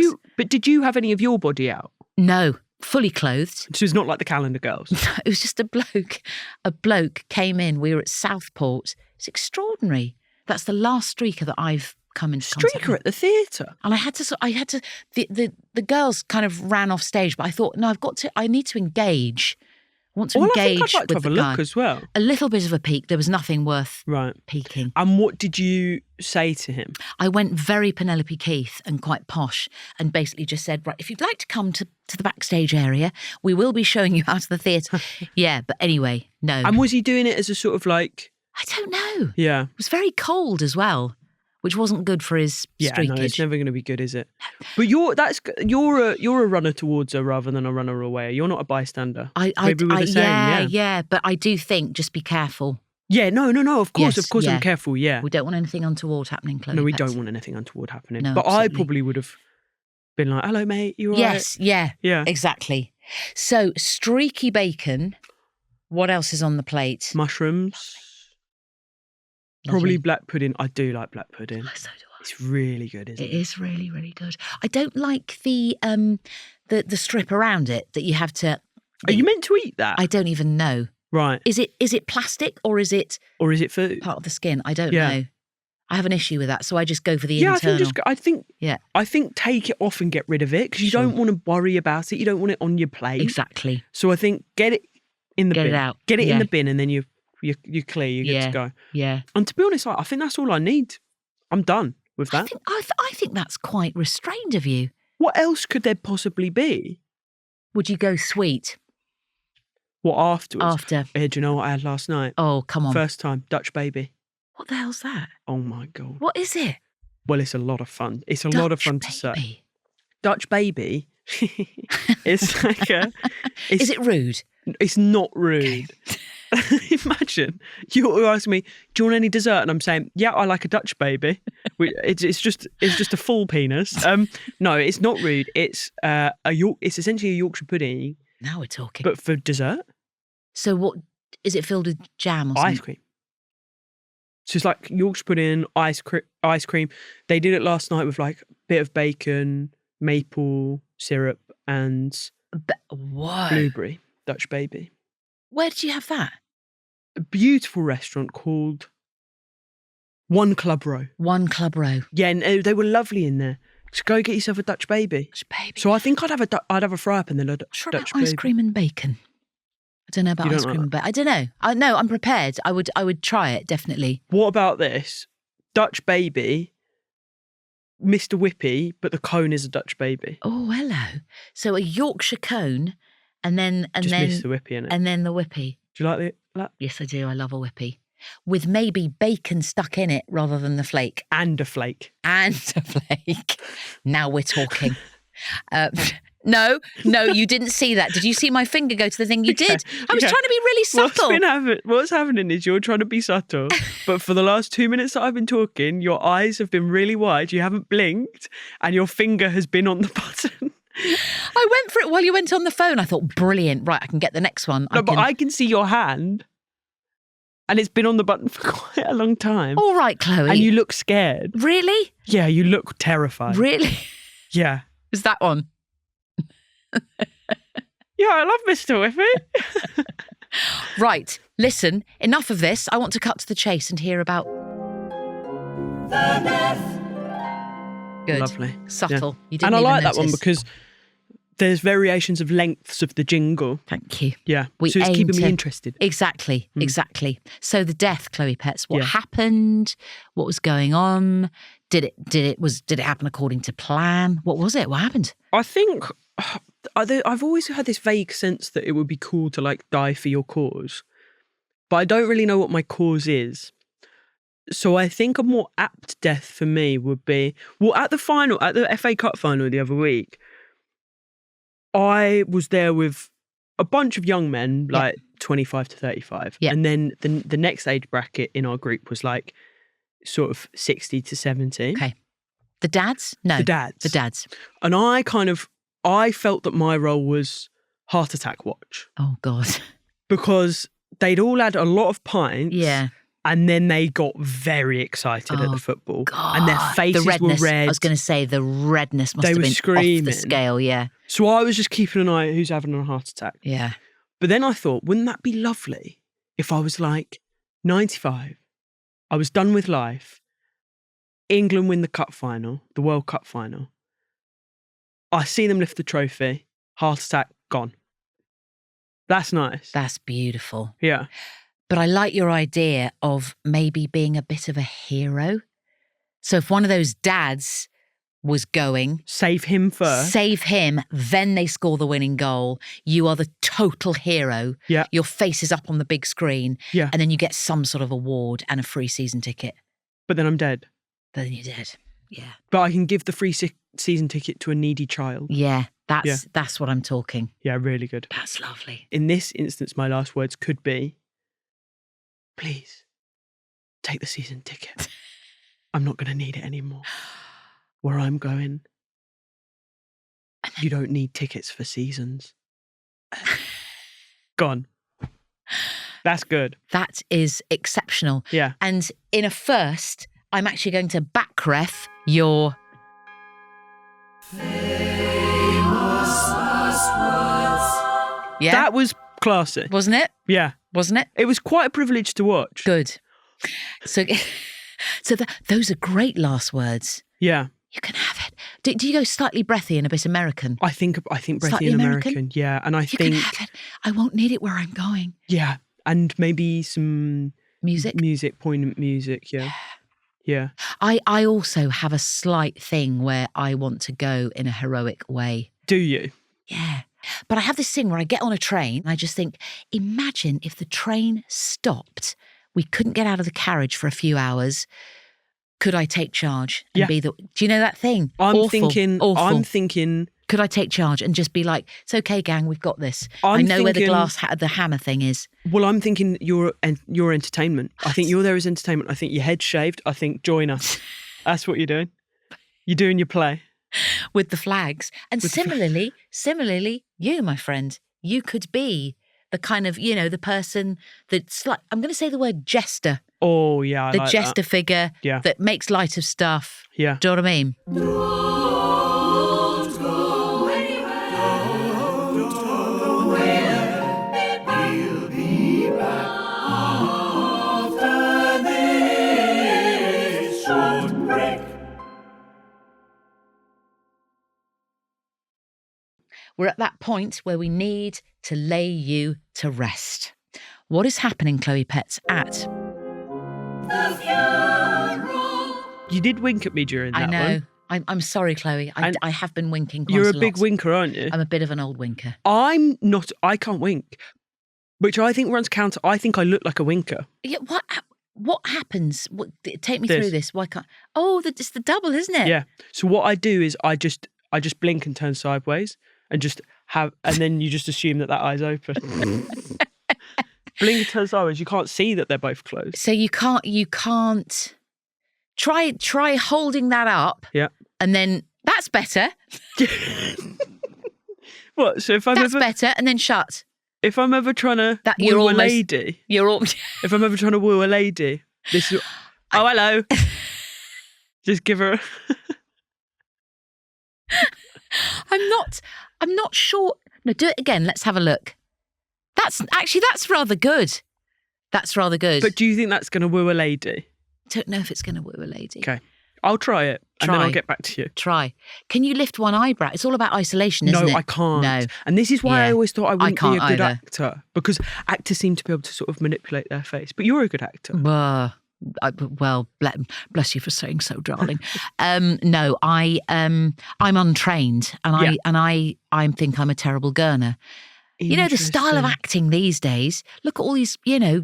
[SPEAKER 3] Did you have any of your body out?
[SPEAKER 1] No, fully clothed.
[SPEAKER 3] So it's not like the calendar girls.
[SPEAKER 1] It was just a bloke. A bloke came in. We were at Southport. It's extraordinary. That's the last streaker that I've come into contact
[SPEAKER 3] Streaker
[SPEAKER 1] with.
[SPEAKER 3] at the theatre.
[SPEAKER 1] And I had to. The girls kind of ran off stage, but I thought, no, I need to engage. I want to
[SPEAKER 3] Well, I
[SPEAKER 1] engage
[SPEAKER 3] think I'd like to
[SPEAKER 1] with
[SPEAKER 3] have
[SPEAKER 1] the
[SPEAKER 3] a
[SPEAKER 1] guy.
[SPEAKER 3] look as well.
[SPEAKER 1] A little bit of a peek. There was nothing worth
[SPEAKER 3] Right.
[SPEAKER 1] peeking.
[SPEAKER 3] And what did you say to him?
[SPEAKER 1] I went very Penelope Keith and quite posh and basically just said, right, if you'd like to come to the backstage area, we will be showing you out of the theatre. Yeah, but anyway, no.
[SPEAKER 3] And was he doing it as a sort of like,
[SPEAKER 1] I don't know.
[SPEAKER 3] yeah,
[SPEAKER 1] It was very cold as well, which wasn't good for his
[SPEAKER 3] yeah,
[SPEAKER 1] streakage.
[SPEAKER 3] no, it's never going to be good, is it? But you're a runner towards her rather than a runner away. You're not a bystander. Maybe we're the same.
[SPEAKER 1] Yeah, but I do think just be careful.
[SPEAKER 3] Yeah, no. Of course,
[SPEAKER 1] Yes,
[SPEAKER 3] I'm
[SPEAKER 1] yeah.
[SPEAKER 3] careful. Yeah.
[SPEAKER 1] We don't want anything untoward happening, Chloe.
[SPEAKER 3] No, we
[SPEAKER 1] That's-
[SPEAKER 3] don't want anything untoward happening.
[SPEAKER 1] No,
[SPEAKER 3] but I
[SPEAKER 1] absolutely.
[SPEAKER 3] probably would have been like, "Hello, mate. You all right?"
[SPEAKER 1] Yes, yeah,
[SPEAKER 3] Yeah.
[SPEAKER 1] exactly. So streaky bacon. What else is on the plate?
[SPEAKER 3] Mushrooms.
[SPEAKER 1] Lovely.
[SPEAKER 3] Probably black pudding. I do like black pudding.
[SPEAKER 1] Oh, so do I.
[SPEAKER 3] It's really good, isn't
[SPEAKER 1] It
[SPEAKER 3] it?
[SPEAKER 1] is really, really good. I don't like the strip around it that you have to.
[SPEAKER 3] Are you meant to eat that?
[SPEAKER 1] I don't even know.
[SPEAKER 3] Right.
[SPEAKER 1] Is it plastic or is it
[SPEAKER 3] Or is it food?
[SPEAKER 1] part of the skin? I don't
[SPEAKER 3] Yeah.
[SPEAKER 1] know. I have an issue with that, so I just go for the
[SPEAKER 3] Yeah,
[SPEAKER 1] internal.
[SPEAKER 3] I think take it off and get rid of it because you
[SPEAKER 1] Sure.
[SPEAKER 3] don't want to worry about it. You don't want it on your plate.
[SPEAKER 1] Exactly.
[SPEAKER 3] So I think get it in the
[SPEAKER 1] Get
[SPEAKER 3] bin.
[SPEAKER 1] it out.
[SPEAKER 3] Get it in
[SPEAKER 1] Yeah.
[SPEAKER 3] the bin, and then you're clear. You get to go.
[SPEAKER 1] Yeah.
[SPEAKER 3] And to be honest, I think that's all I need. I'm done with that.
[SPEAKER 1] I think that's quite restrained of you.
[SPEAKER 3] What else could there possibly be?
[SPEAKER 1] Would you go sweet
[SPEAKER 3] What afterwards?
[SPEAKER 1] after?
[SPEAKER 3] Do you know what I had last night?
[SPEAKER 1] Oh, come on.
[SPEAKER 3] First time, Dutch baby.
[SPEAKER 1] What the hell's that?
[SPEAKER 3] Oh my God.
[SPEAKER 1] What is it?
[SPEAKER 3] Well, it's a lot of fun. It's a lot of fun to say.
[SPEAKER 1] Baby.
[SPEAKER 3] Dutch baby. It's like
[SPEAKER 1] Is it rude?
[SPEAKER 3] It's not rude. Imagine you ask me, "Do you want any dessert?" And I'm saying, "Yeah, I like a Dutch baby." It's just a full penis. No, it's not rude. It's it's essentially a Yorkshire pudding,
[SPEAKER 1] Now we're talking.
[SPEAKER 3] but for dessert,
[SPEAKER 1] So what is it filled with jam or something?
[SPEAKER 3] ice cream. So it's like Yorkshire pudding, ice cream. They did it last night with like a bit of bacon, maple syrup, and
[SPEAKER 1] Whoa.
[SPEAKER 3] blueberry Dutch baby.
[SPEAKER 1] Where did you have that?
[SPEAKER 3] A beautiful restaurant called One Club Row.
[SPEAKER 1] One Club Row.
[SPEAKER 3] Yeah, and they were lovely in there. So go get yourself a Dutch baby.
[SPEAKER 1] Dutch baby.
[SPEAKER 3] So I think I'd have a fry up and then a
[SPEAKER 1] Sure
[SPEAKER 3] Dutch
[SPEAKER 1] about ice
[SPEAKER 3] baby.
[SPEAKER 1] cream and bacon. I don't know about
[SPEAKER 3] You don't
[SPEAKER 1] ice
[SPEAKER 3] like
[SPEAKER 1] cream and bacon. I don't know. No, I'm prepared. I would try it, definitely.
[SPEAKER 3] What about this? Dutch baby, Mr. Whippy, but the cone is a Dutch baby.
[SPEAKER 1] Oh, hello. So a Yorkshire cone and then
[SPEAKER 3] Just Mr. Whippy in it.
[SPEAKER 1] and then the whippy.
[SPEAKER 3] Do you like that?
[SPEAKER 1] Yes, I do. I love a whippy. With maybe bacon stuck in it rather than the flake.
[SPEAKER 3] And a flake.
[SPEAKER 1] And a flake. Now we're talking. No, you didn't see that. Did you see my finger go to the thing? You did. I was trying to be really subtle.
[SPEAKER 3] What's happening is you're trying to be subtle, but for the last 2 minutes that I've been talking, your eyes have been really wide, you haven't blinked, and your finger has been on the button.
[SPEAKER 1] I went for it while you went on the phone. I thought, brilliant. Right, I can get the next one.
[SPEAKER 3] But I can see your hand, and it's been on the button for quite a long time.
[SPEAKER 1] All right, Chloe.
[SPEAKER 3] And you look scared.
[SPEAKER 1] Really?
[SPEAKER 3] Yeah, you look terrified.
[SPEAKER 1] Really?
[SPEAKER 3] Yeah.
[SPEAKER 1] Is that on?
[SPEAKER 3] Yeah, I love Mr. Whippy.
[SPEAKER 1] Right, listen, enough of this. I want to cut to the chase and hear about...
[SPEAKER 2] The myth.
[SPEAKER 1] Good.
[SPEAKER 3] Lovely.
[SPEAKER 1] Subtle.
[SPEAKER 3] Yeah.
[SPEAKER 1] You didn't
[SPEAKER 3] And I
[SPEAKER 1] even
[SPEAKER 3] like that one
[SPEAKER 1] notice.
[SPEAKER 3] because there's variations of lengths of the jingle.
[SPEAKER 1] Thank you.
[SPEAKER 3] Yeah.
[SPEAKER 1] We
[SPEAKER 3] So it's
[SPEAKER 1] aim
[SPEAKER 3] keeping me
[SPEAKER 1] to-
[SPEAKER 3] interested.
[SPEAKER 1] Exactly. So the death, Chloe Petts. What
[SPEAKER 3] Yeah.
[SPEAKER 1] happened? What was going on? Did it happen according to plan? What was it? What happened?
[SPEAKER 3] I think I've always had this vague sense that it would be cool to like die for your cause, but I don't really know what my cause is. So I think a more apt death for me would be, well, at the FA Cup final the other week, I was there with a bunch of young men, like 25 to 35.
[SPEAKER 1] Yeah.
[SPEAKER 3] And then the next age bracket in our group was like sort of 60 to 70.
[SPEAKER 1] Okay. The dads? No.
[SPEAKER 3] The dads.
[SPEAKER 1] The dads.
[SPEAKER 3] And I felt that my role was heart attack watch
[SPEAKER 1] Oh, God.
[SPEAKER 3] because they'd all had a lot of pints.
[SPEAKER 1] Yeah.
[SPEAKER 3] And then they got very excited at the football.
[SPEAKER 1] God.
[SPEAKER 3] And their faces
[SPEAKER 1] the redness,
[SPEAKER 3] were red.
[SPEAKER 1] I was going to say the redness must
[SPEAKER 3] They
[SPEAKER 1] have
[SPEAKER 3] were
[SPEAKER 1] been
[SPEAKER 3] screaming.
[SPEAKER 1] off the scale. Yeah.
[SPEAKER 3] So I was just keeping an eye on who's having a heart attack.
[SPEAKER 1] Yeah.
[SPEAKER 3] But then I thought, wouldn't that be lovely if I was like 95, I was done with life, England win the cup final, the World Cup final. I see them lift the trophy, heart attack, gone. That's nice.
[SPEAKER 1] That's beautiful.
[SPEAKER 3] Yeah.
[SPEAKER 1] But I like your idea of maybe being a bit of a hero. So if one of those dads was going,
[SPEAKER 3] Save him first.
[SPEAKER 1] save him, then they score the winning goal. You are the total hero.
[SPEAKER 3] Yeah.
[SPEAKER 1] Your face is up on the big screen.
[SPEAKER 3] Yeah.
[SPEAKER 1] And then you get some sort of award and a free season ticket.
[SPEAKER 3] But then I'm dead.
[SPEAKER 1] Then you're dead. Yeah.
[SPEAKER 3] But I can give the free season ticket to a needy child.
[SPEAKER 1] Yeah. That's what I'm talking.
[SPEAKER 3] Yeah, really good.
[SPEAKER 1] That's lovely.
[SPEAKER 3] In this instance, my last words could be, please, take the season ticket. I'm not going to need it anymore. Where I'm going, you don't need tickets for seasons. Gone. That's good.
[SPEAKER 1] That is exceptional.
[SPEAKER 3] Yeah.
[SPEAKER 1] And in a first, I'm actually going to back ref your... Yeah.
[SPEAKER 3] That was classy.
[SPEAKER 1] Wasn't it?
[SPEAKER 3] Yeah.
[SPEAKER 1] Wasn't it?
[SPEAKER 3] It was quite a privilege to watch.
[SPEAKER 1] Good. So those are great last words.
[SPEAKER 3] Yeah.
[SPEAKER 1] You can have it. Do you go slightly breathy and a bit American?
[SPEAKER 3] I think breathy
[SPEAKER 1] Slightly
[SPEAKER 3] and
[SPEAKER 1] American?
[SPEAKER 3] American. Yeah. And I
[SPEAKER 1] You
[SPEAKER 3] think...
[SPEAKER 1] can have it. I won't need it where I'm going.
[SPEAKER 3] Yeah. And maybe some...
[SPEAKER 1] Music?
[SPEAKER 3] Poignant music. Yeah. Yeah.
[SPEAKER 1] I also have a slight thing where I want to go in a heroic way.
[SPEAKER 3] Do you?
[SPEAKER 1] Yeah. But I have this thing where I get on a train and I just think, imagine if the train stopped, we couldn't get out of the carriage for a few hours. Could I take charge and be the... Do you know that thing?
[SPEAKER 3] I'm
[SPEAKER 1] Awful.
[SPEAKER 3] thinking...
[SPEAKER 1] Could I take charge and just be like, it's okay, gang, we've got this.
[SPEAKER 3] I'm
[SPEAKER 1] I know where the
[SPEAKER 3] thinking-
[SPEAKER 1] the hammer thing is.
[SPEAKER 3] Well, I'm thinking your entertainment. I think you're there as entertainment. I think your head's shaved. I think join us. That's what you're doing. You're doing your play.
[SPEAKER 1] With the flags. And similarly, you, my friend, you could be the kind of, the person that's like, I'm going to say the word jester.
[SPEAKER 3] Oh, yeah,
[SPEAKER 1] The jester figure that makes light of stuff.
[SPEAKER 3] Yeah.
[SPEAKER 1] Do you know what I mean?
[SPEAKER 2] Don't go anywhere. Don't go away. We'll be back after this short break.
[SPEAKER 1] We're at that point where we need to lay you to rest. What is happening, Chloe Petts, at...
[SPEAKER 2] The funeral.
[SPEAKER 3] You did wink at me during that
[SPEAKER 1] I know.
[SPEAKER 3] one.
[SPEAKER 1] I'm sorry, Chloe. I have been winking quite
[SPEAKER 3] You're
[SPEAKER 1] a
[SPEAKER 3] a
[SPEAKER 1] lot.
[SPEAKER 3] big winker, aren't you?
[SPEAKER 1] I'm a bit of an old winker.
[SPEAKER 3] I'm not. I can't wink, which I think runs counter. I think I look like a winker.
[SPEAKER 1] Yeah, what happens? Take me through this. Why can't... Oh, it's the double, isn't it?
[SPEAKER 3] Yeah. So what I do is I just blink and turn sideways and and then you just assume that eye's open. Blink and turn sideways. You can't see that they're both closed.
[SPEAKER 1] So you can't try holding that up.
[SPEAKER 3] Yeah.
[SPEAKER 1] And then that's better.
[SPEAKER 3] What? So if
[SPEAKER 1] That's better, and then shut.
[SPEAKER 3] If I'm ever trying to
[SPEAKER 1] You're
[SPEAKER 3] woo a
[SPEAKER 1] almost-
[SPEAKER 3] lady, if I'm ever trying to woo a lady, this is... Oh, hello. Just give her...
[SPEAKER 1] I'm not sure. No, do it again. Let's have a look. That's rather good. That's rather good.
[SPEAKER 3] But do you think that's going to woo a lady?
[SPEAKER 1] Don't know if it's going to woo a lady.
[SPEAKER 3] Okay. I'll try it and then I'll get back to you.
[SPEAKER 1] Try. Can you lift one eyebrow? It's all about isolation, isn't it?
[SPEAKER 3] No, I can't.
[SPEAKER 1] No.
[SPEAKER 3] And this is why I always thought I wouldn't be a
[SPEAKER 1] can't
[SPEAKER 3] good
[SPEAKER 1] either.
[SPEAKER 3] actor, because actors seem to be able to sort of manipulate their face. But you're a good actor.
[SPEAKER 1] Well, bless you for saying so, darling. No, I'm untrained, and I think I'm a terrible gurner. You know, the style of acting these days. Look at all these,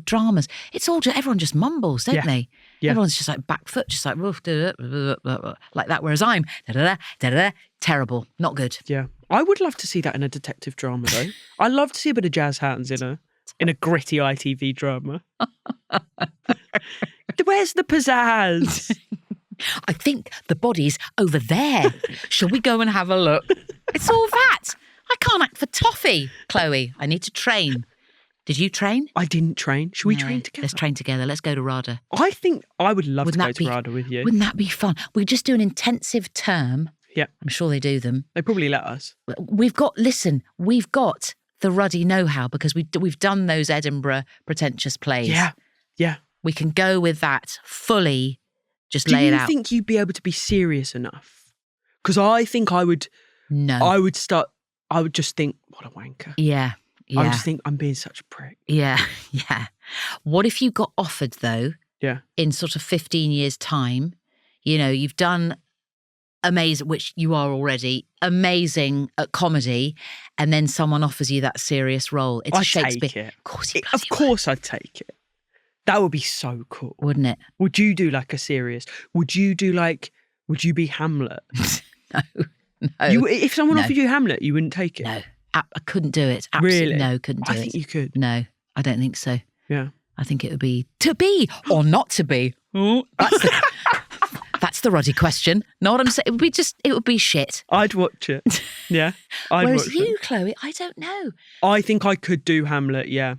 [SPEAKER 1] dramas. It's all everyone just mumbles, don't they? Yeah. Everyone's just like back foot, just like woof, like that. Whereas I'm terrible, not good.
[SPEAKER 3] Yeah, I would love to see that in a detective drama, though. I love to see a bit of jazz hands in a gritty ITV drama. Where's the pizzazz?
[SPEAKER 1] I think the body's over there. Shall we go and have a look? It's all that. I can't act for toffee, Chloe. I need to train. Did you train?
[SPEAKER 3] I didn't train. Should we train together?
[SPEAKER 1] Let's train together. Let's go to RADA.
[SPEAKER 3] I think I would love to go to RADA with you.
[SPEAKER 1] Wouldn't that be fun? We just do an intensive term.
[SPEAKER 3] Yeah.
[SPEAKER 1] I'm sure they do them.
[SPEAKER 3] They probably let us.
[SPEAKER 1] We've got the ruddy know-how because we've done those Edinburgh pretentious plays.
[SPEAKER 3] Yeah. Yeah.
[SPEAKER 1] We can go with that fully, just lay it out.
[SPEAKER 3] Do you think you'd be able to be serious enough? Because I think I would...
[SPEAKER 1] No.
[SPEAKER 3] I would just think, what a wanker.
[SPEAKER 1] Yeah. Yeah.
[SPEAKER 3] I would just think, I'm being such a prick.
[SPEAKER 1] Yeah. Yeah. What if you got offered, though, in sort of 15 years' time, you've done amazing, which you are already, amazing at comedy, and then someone offers you that serious role. It's
[SPEAKER 3] I'd
[SPEAKER 1] Shakespeare.
[SPEAKER 3] take it.
[SPEAKER 1] Of course
[SPEAKER 3] I'd take it. That would be so cool.
[SPEAKER 1] Wouldn't it?
[SPEAKER 3] Would you do like a serious? Would you be Hamlet?
[SPEAKER 1] No.
[SPEAKER 3] If someone offered you Hamlet, you wouldn't take it?
[SPEAKER 1] No. I couldn't do it. Absolutely.
[SPEAKER 3] Really?
[SPEAKER 1] No, couldn't do it.
[SPEAKER 3] I think you could.
[SPEAKER 1] No, I don't think so.
[SPEAKER 3] Yeah.
[SPEAKER 1] I think it would be to be or not to be. That's the ruddy question. Know what I'm saying? It would be shit.
[SPEAKER 3] I'd watch it. Yeah.
[SPEAKER 1] Whereas you, Chloe, I don't know.
[SPEAKER 3] I think I could do Hamlet, yeah.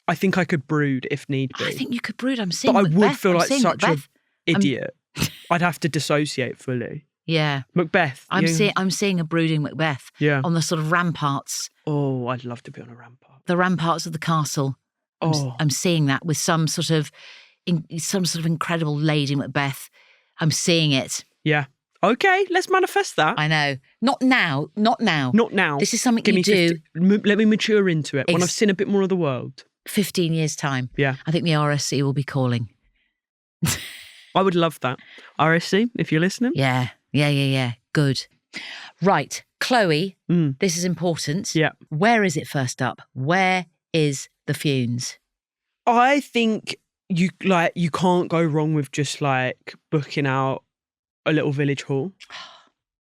[SPEAKER 3] I think I could brood if need be.
[SPEAKER 1] I think you could brood. I'm seeing
[SPEAKER 3] But
[SPEAKER 1] Macbeth.
[SPEAKER 3] I would feel like such an idiot.
[SPEAKER 1] I'm
[SPEAKER 3] I'd have to dissociate fully.
[SPEAKER 1] Yeah.
[SPEAKER 3] Macbeth.
[SPEAKER 1] I'm seeing a brooding Macbeth
[SPEAKER 3] Yeah.
[SPEAKER 1] on the sort of ramparts.
[SPEAKER 3] Oh, I'd love to be on a rampart.
[SPEAKER 1] The ramparts of the castle. I'm seeing that with some sort of incredible Lady Macbeth. I'm seeing it.
[SPEAKER 3] Yeah. Okay, let's manifest that.
[SPEAKER 1] I know. Not now. Not now.
[SPEAKER 3] Not now.
[SPEAKER 1] This is something
[SPEAKER 3] Give
[SPEAKER 1] you
[SPEAKER 3] me
[SPEAKER 1] do
[SPEAKER 3] 50 let me mature into it when I've seen a bit more of the world.
[SPEAKER 1] 15 years' time.
[SPEAKER 3] Yeah.
[SPEAKER 1] I think the RSC will be calling.
[SPEAKER 3] I would love that. RSC, if you're listening.
[SPEAKER 1] Yeah. Good. Right. Chloe, this is important.
[SPEAKER 3] Yeah.
[SPEAKER 1] Where is it first up? Where is the Funes?
[SPEAKER 3] I think you can't go wrong with just like booking out a little village hall.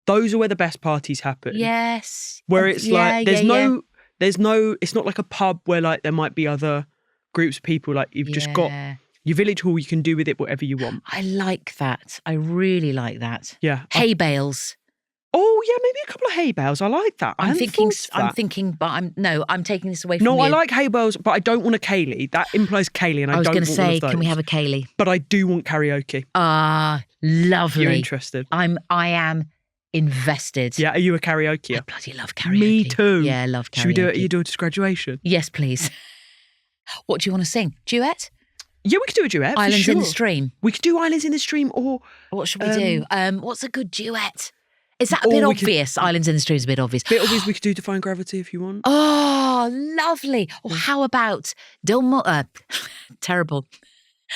[SPEAKER 3] Those are where the best parties happen.
[SPEAKER 1] Yes.
[SPEAKER 3] Where it's there's no, it's not like a pub where like there might be other groups of people. Like you've just got your village hall, you can do with it whatever you want.
[SPEAKER 1] I like that. I really like that.
[SPEAKER 3] Yeah.
[SPEAKER 1] Hay bales.
[SPEAKER 3] Oh yeah, maybe a couple of hay bales. I like that. I'm
[SPEAKER 1] thinking, but I'm taking this away from you.
[SPEAKER 3] No, I like hay bales, but I don't want a ceilidh. That implies ceilidh, and I was
[SPEAKER 1] going to
[SPEAKER 3] want
[SPEAKER 1] say,
[SPEAKER 3] one of those.
[SPEAKER 1] can we have a ceilidh?
[SPEAKER 3] But I do want karaoke.
[SPEAKER 1] Ah, lovely.
[SPEAKER 3] You're interested?
[SPEAKER 1] I am invested.
[SPEAKER 3] Yeah, are you a karaoke?
[SPEAKER 1] I bloody love karaoke.
[SPEAKER 3] Me too.
[SPEAKER 1] Yeah, I love karaoke.
[SPEAKER 3] Should we do it at your daughter's graduation?
[SPEAKER 1] Yes, please. What do you want to sing? Duet?
[SPEAKER 3] Yeah, we could do a duet.
[SPEAKER 1] Islands
[SPEAKER 3] for sure.
[SPEAKER 1] in the Stream.
[SPEAKER 3] We could do Islands in the Stream, or
[SPEAKER 1] what should we do? What's a good duet? Is that a bit obvious? Islands in the Stream is a bit obvious.
[SPEAKER 3] Bit obvious. We could do Defying Gravity if you want.
[SPEAKER 1] Oh, lovely. Or how about terrible.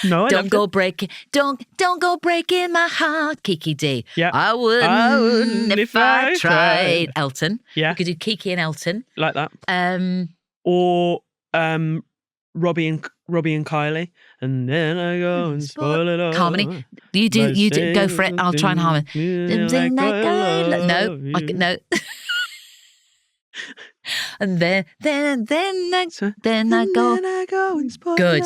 [SPEAKER 3] No,
[SPEAKER 1] don't go breaking my heart, Kiki D.
[SPEAKER 3] Yeah,
[SPEAKER 1] I wouldn't if I tried. Elton.
[SPEAKER 3] Yeah,
[SPEAKER 1] we could do Kiki and Elton
[SPEAKER 3] like that. Or Robbie and Kylie, and then I go and spoil it all.
[SPEAKER 1] Harmony. You do. Go for it. I'll try and harmony. No. And then I go
[SPEAKER 3] and spoil
[SPEAKER 1] good.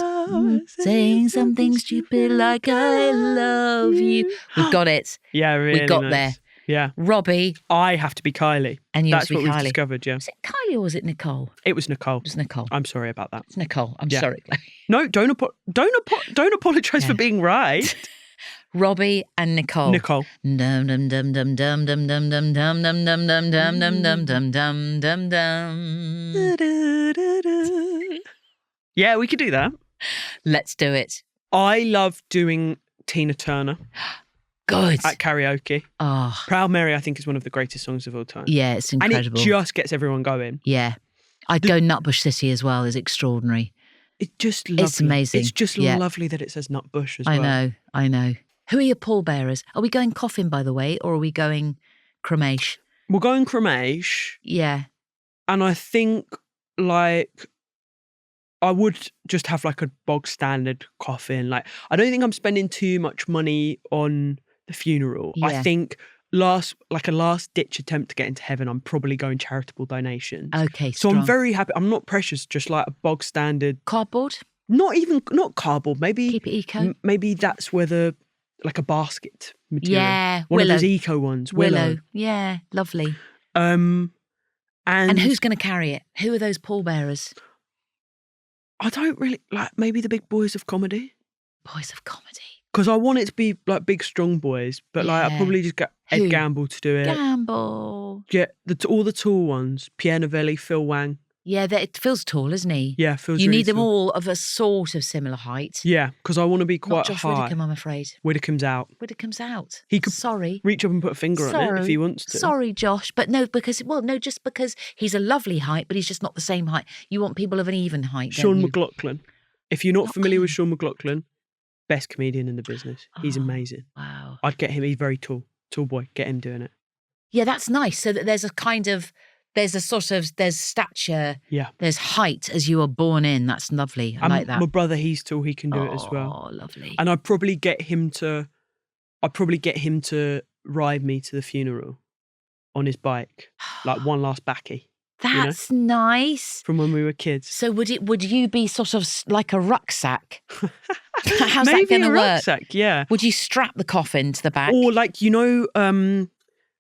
[SPEAKER 1] Saying something stupid like I love you. We've got it.
[SPEAKER 3] Yeah, really.
[SPEAKER 1] We got
[SPEAKER 3] nice.
[SPEAKER 1] there.
[SPEAKER 3] Yeah.
[SPEAKER 1] Robbie.
[SPEAKER 3] I have to be Kylie.
[SPEAKER 1] And you
[SPEAKER 3] That's
[SPEAKER 1] have to be
[SPEAKER 3] what
[SPEAKER 1] Kylie.
[SPEAKER 3] We've discovered, yeah.
[SPEAKER 1] Was it Kylie or was it Nicole?
[SPEAKER 3] It was Nicole.
[SPEAKER 1] It was Nicole.
[SPEAKER 3] I'm sorry about that.
[SPEAKER 1] It's Nicole. I'm
[SPEAKER 3] Yeah.
[SPEAKER 1] sorry.
[SPEAKER 3] No, don't apologise for being right.
[SPEAKER 1] Robbie and Nicole.
[SPEAKER 3] Nicole.
[SPEAKER 1] Dum dum dum dum dum dum dum dum dum dum dum dum dum dum dum dum dum dum.
[SPEAKER 3] Yeah, we could do that.
[SPEAKER 1] Let's do it.
[SPEAKER 3] I love doing Tina Turner.
[SPEAKER 1] Good.
[SPEAKER 3] At karaoke.
[SPEAKER 1] Oh.
[SPEAKER 3] Proud Mary, I think, is one of the greatest songs of all time.
[SPEAKER 1] Yeah, it's incredible.
[SPEAKER 3] And it just gets everyone going.
[SPEAKER 1] Yeah. I'd go Nutbush City as well. It's extraordinary.
[SPEAKER 3] It's just lovely.
[SPEAKER 1] It's amazing.
[SPEAKER 3] It's just lovely that it says Nutbush as well.
[SPEAKER 1] I know. Who are your pallbearers? Are we going coffin, by the way, or are we going cremation?
[SPEAKER 3] We're going cremation.
[SPEAKER 1] Yeah.
[SPEAKER 3] And I think, like, I would just have, like, a bog standard coffin. Like, I don't think I'm spending too much money on the funeral.
[SPEAKER 1] Yeah.
[SPEAKER 3] I think a last ditch attempt to get into heaven, I'm probably going charitable donations.
[SPEAKER 1] Okay,
[SPEAKER 3] so I'm very happy. I'm not precious, just like a bog standard
[SPEAKER 1] cardboard.
[SPEAKER 3] Not cardboard. Maybe
[SPEAKER 1] keep it eco.
[SPEAKER 3] Maybe that's where like a basket material.
[SPEAKER 1] Yeah,
[SPEAKER 3] one
[SPEAKER 1] willow.
[SPEAKER 3] of those eco ones.
[SPEAKER 1] Willow. Yeah, lovely.
[SPEAKER 3] And
[SPEAKER 1] who's going to carry it? Who are those pallbearers?
[SPEAKER 3] I don't really like. Maybe the big boys of comedy.
[SPEAKER 1] Boys of comedy.
[SPEAKER 3] Because I want it to be like big, strong boys, but like I'd probably just get Ed Gamble to do it.
[SPEAKER 1] Gamble.
[SPEAKER 3] Yeah, all the tall ones. Pierre Novelli, Phil Wang.
[SPEAKER 1] Yeah, Phil's tall, isn't he?
[SPEAKER 3] Yeah, Phil's
[SPEAKER 1] You
[SPEAKER 3] really
[SPEAKER 1] need them
[SPEAKER 3] tall.
[SPEAKER 1] all of a sort of similar height.
[SPEAKER 3] Yeah, because I want to be quite
[SPEAKER 1] Not Josh
[SPEAKER 3] high.
[SPEAKER 1] Widdicombe, I'm afraid.
[SPEAKER 3] Widdicombe's out.
[SPEAKER 1] Widdicombe's out.
[SPEAKER 3] He could
[SPEAKER 1] Sorry.
[SPEAKER 3] reach up and put a finger on it if he wants to.
[SPEAKER 1] Sorry, Josh. But no, just because he's a lovely height, but he's just not the same height. You want people of an even height, don't
[SPEAKER 3] Sean
[SPEAKER 1] you?
[SPEAKER 3] McLaughlin. If you're not familiar with Sean McLaughlin, best comedian in the business. He's amazing.
[SPEAKER 1] Wow.
[SPEAKER 3] I'd get him. He's very tall boy. Get him doing it.
[SPEAKER 1] Yeah, that's nice. So that there's stature.
[SPEAKER 3] Yeah.
[SPEAKER 1] There's height as you were born in. That's lovely. I like that.
[SPEAKER 3] My brother, he's tall. He can do it as well.
[SPEAKER 1] Oh, lovely.
[SPEAKER 3] And I'd probably get him to ride me to the funeral on his bike, like one last backy.
[SPEAKER 1] That's nice.
[SPEAKER 3] From when we were kids.
[SPEAKER 1] So would you be sort of like a rucksack? How's
[SPEAKER 3] Maybe
[SPEAKER 1] that going to
[SPEAKER 3] a
[SPEAKER 1] work?
[SPEAKER 3] rucksack, yeah.
[SPEAKER 1] Would you strap the coffin to the back?
[SPEAKER 3] Or like, on a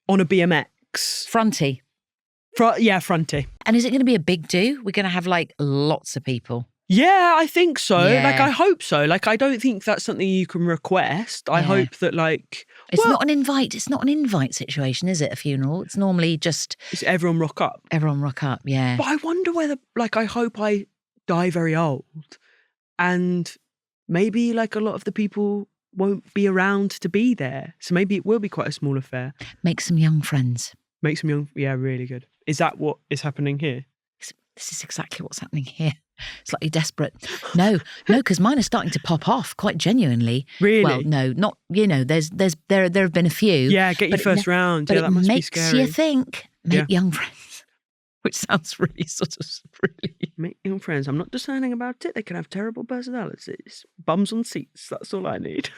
[SPEAKER 3] BMX.
[SPEAKER 1] Fronty.
[SPEAKER 3] Fronty.
[SPEAKER 1] And is it going to be a big do? We're going to have like lots of people.
[SPEAKER 3] Yeah, I think so.
[SPEAKER 1] Yeah.
[SPEAKER 3] Like, I hope so. Like, I don't think that's something you can request. I hope that, like...
[SPEAKER 1] It's not an invite. It's not an invite situation, is it, a funeral? It's normally just...
[SPEAKER 3] It's everyone rock up.
[SPEAKER 1] Everyone rock up, yeah.
[SPEAKER 3] But I wonder whether, like, I hope I die very old and maybe like a lot of the people won't be around to be there. So maybe it will be quite a small affair.
[SPEAKER 1] Make some young friends.
[SPEAKER 3] Make some young, yeah, really good. Is that what is happening here?
[SPEAKER 1] This is exactly what's happening here. Slightly desperate. No, because mine are starting to pop off quite genuinely.
[SPEAKER 3] Really?
[SPEAKER 1] Well, no, not, there have been a few.
[SPEAKER 3] Yeah, get your first round.
[SPEAKER 1] But
[SPEAKER 3] Yeah, that must be
[SPEAKER 1] makes
[SPEAKER 3] scary.
[SPEAKER 1] you think. Make young friends. Which sounds really really...
[SPEAKER 3] Make young friends. I'm not discerning about it. They can have terrible personalities. Bums on seats. That's all I need.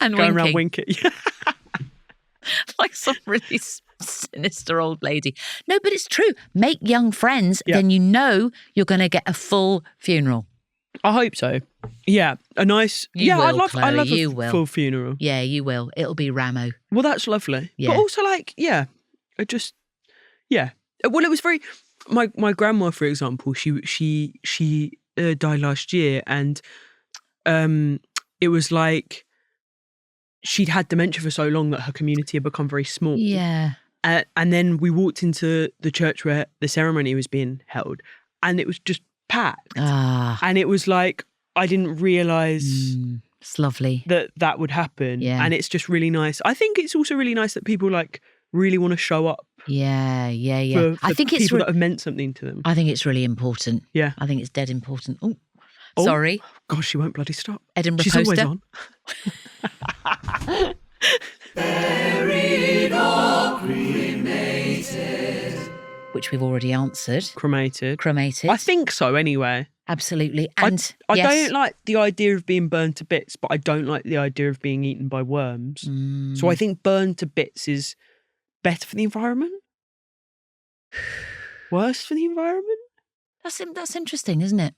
[SPEAKER 1] And
[SPEAKER 3] Going
[SPEAKER 1] winking.
[SPEAKER 3] around winking.
[SPEAKER 1] Like some really sinister old lady. No, but it's true. Make young friends, then you know you're going to get a full funeral.
[SPEAKER 3] I hope so. Yeah, a nice.
[SPEAKER 1] You will,
[SPEAKER 3] I love
[SPEAKER 1] Chloe,
[SPEAKER 3] a full funeral.
[SPEAKER 1] Yeah, you will. It'll be Ramo.
[SPEAKER 3] Well, that's lovely.
[SPEAKER 1] Yeah.
[SPEAKER 3] But also, like, it just, Well, it was very. My grandma, for example, she died last year, and it was like she'd had dementia for so long that her community had become very small.
[SPEAKER 1] Yeah.
[SPEAKER 3] And then we walked into the church where the ceremony was being held, and it was just packed. And it was like, I didn't realise
[SPEAKER 1] it's lovely
[SPEAKER 3] that would happen.
[SPEAKER 1] Yeah.
[SPEAKER 3] And it's just really nice. I think it's also really nice that people like really want to show up.
[SPEAKER 1] Yeah.
[SPEAKER 3] For
[SPEAKER 1] I think it's
[SPEAKER 3] people that have meant something to them.
[SPEAKER 1] I think it's really important.
[SPEAKER 3] Yeah.
[SPEAKER 1] I think it's dead important. Oh,
[SPEAKER 3] Oh,
[SPEAKER 1] sorry.
[SPEAKER 3] Gosh, she won't bloody stop.
[SPEAKER 1] Edinburgh
[SPEAKER 3] She's
[SPEAKER 1] poster.
[SPEAKER 3] always on.
[SPEAKER 2] Buried or cremated.
[SPEAKER 1] Which we've already answered.
[SPEAKER 3] Cremated.
[SPEAKER 1] Cremated.
[SPEAKER 3] I think so anyway.
[SPEAKER 1] Absolutely. And
[SPEAKER 3] I
[SPEAKER 1] yes.
[SPEAKER 3] don't like the idea of being burned to bits, but I don't like the idea of being eaten by worms. So I think burned to bits is better for the environment. Worse for the environment?
[SPEAKER 1] That's interesting, isn't it?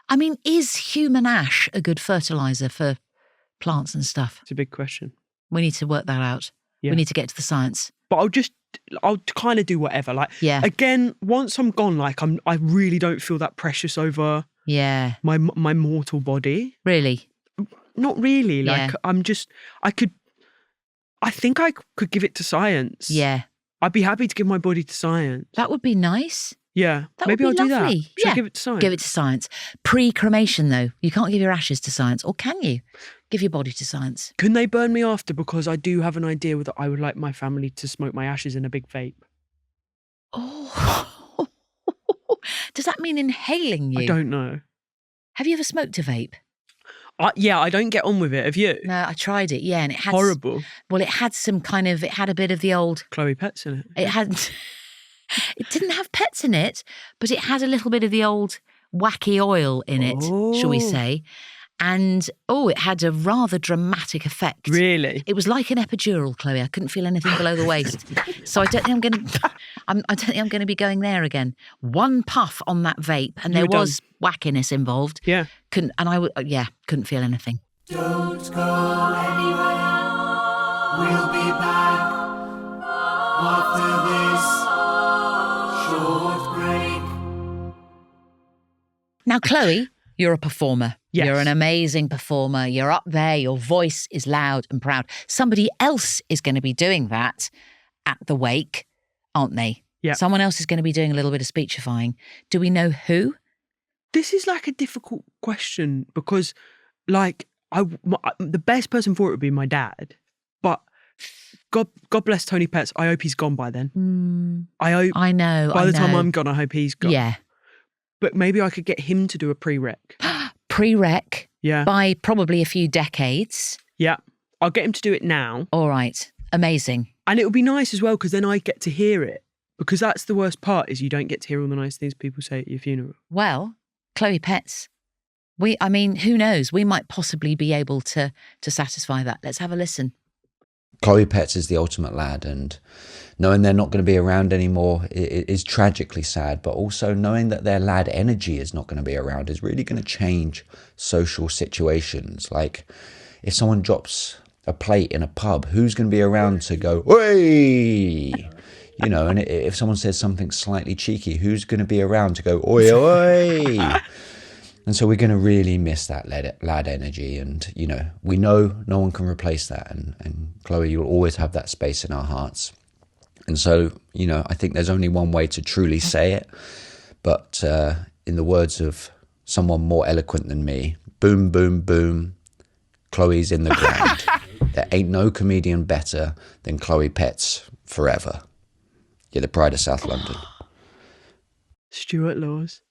[SPEAKER 1] I mean, is human ash a good fertiliser for plants and stuff?
[SPEAKER 3] It's a big question.
[SPEAKER 1] We need to work that out.
[SPEAKER 3] Yeah.
[SPEAKER 1] We need to get to the science.
[SPEAKER 3] But I'll kind of do whatever. Like,
[SPEAKER 1] Yeah.
[SPEAKER 3] again, once I'm gone, like I really don't feel that precious over
[SPEAKER 1] Yeah.
[SPEAKER 3] my mortal body.
[SPEAKER 1] Really?
[SPEAKER 3] Not really. Like,
[SPEAKER 1] Yeah.
[SPEAKER 3] I think I could give it to science.
[SPEAKER 1] Yeah.
[SPEAKER 3] I'd be happy to give my body to science.
[SPEAKER 1] That would be nice.
[SPEAKER 3] Yeah.
[SPEAKER 1] That
[SPEAKER 3] Maybe
[SPEAKER 1] would be
[SPEAKER 3] I'll do that.
[SPEAKER 1] lovely.
[SPEAKER 3] Should
[SPEAKER 1] Yeah.
[SPEAKER 3] I give it to science?
[SPEAKER 1] Give it to science. Pre-cremation, though. You can't give your ashes to science. Or can you? Give your body to science.
[SPEAKER 3] Can they burn me after? Because I do have an idea that I would like my family to smoke my ashes in a big vape.
[SPEAKER 1] Oh. Does that mean inhaling you?
[SPEAKER 3] I don't know.
[SPEAKER 1] Have you ever smoked a vape?
[SPEAKER 3] I don't get on with it. Have you?
[SPEAKER 1] No, I tried it, yeah, and it had...
[SPEAKER 3] Horrible.
[SPEAKER 1] Well, it had it had a bit of the old...
[SPEAKER 3] Chloe Pets in it.
[SPEAKER 1] It had... It didn't have pets in it, but it had a little bit of the old wacky oil in it, shall we say. And, it had a rather dramatic effect.
[SPEAKER 3] Really?
[SPEAKER 1] It was like an epidural, Chloe. I couldn't feel anything below the waist. So I don't think I'm going to be going there again. One puff on that vape, and there was wackiness involved.
[SPEAKER 3] Yeah.
[SPEAKER 1] Couldn't feel anything.
[SPEAKER 2] Don't go anywhere. We'll be back after this short break.
[SPEAKER 1] Now, Chloe, you're a performer.
[SPEAKER 3] Yes.
[SPEAKER 1] You're an amazing performer. You're up there. Your voice is loud and proud. Somebody else is going to be doing that at the wake, aren't they?
[SPEAKER 3] Yeah.
[SPEAKER 1] Someone else is going to be doing a little bit of speechifying. Do we know who?
[SPEAKER 3] This is like a difficult question because, like, the best person for it would be my dad. But God bless Tony Pets. I hope he's gone by then. I
[SPEAKER 1] know.
[SPEAKER 3] By the time I'm gone, I hope he's gone.
[SPEAKER 1] Yeah.
[SPEAKER 3] But maybe I could get him to do a pre-rec.
[SPEAKER 1] Pre-rec.
[SPEAKER 3] Yeah.
[SPEAKER 1] By probably a few decades.
[SPEAKER 3] Yeah. I'll get him to do it now.
[SPEAKER 1] All right. Amazing.
[SPEAKER 3] And it would be nice as well because then I get to hear it. Because that's the worst part is you don't get to hear all the nice things people say at your funeral.
[SPEAKER 1] Well, Chloe Pets, who knows? We might possibly be able to satisfy that. Let's have a listen.
[SPEAKER 4] Chloe Pets is the ultimate lad, and knowing they're not going to be around anymore is tragically sad, but also knowing that their lad energy is not going to be around is really going to change social situations. Like, if someone drops a plate in a pub, who's going to be around to go, "Oi!" You know, and if someone says something slightly cheeky, who's going to be around to go, "Oi, oi!" And so we're going to really miss that lad energy. And, you know, we know no one can replace that. And Chloe, you'll always have that space in our hearts. And so, I think there's only one way to truly say it. But in the words of someone more eloquent than me. Boom, boom, boom. Chloe's in the ground. There ain't no comedian better than Chloe Petts forever. You're the pride of South London.
[SPEAKER 3] Stuart Laws.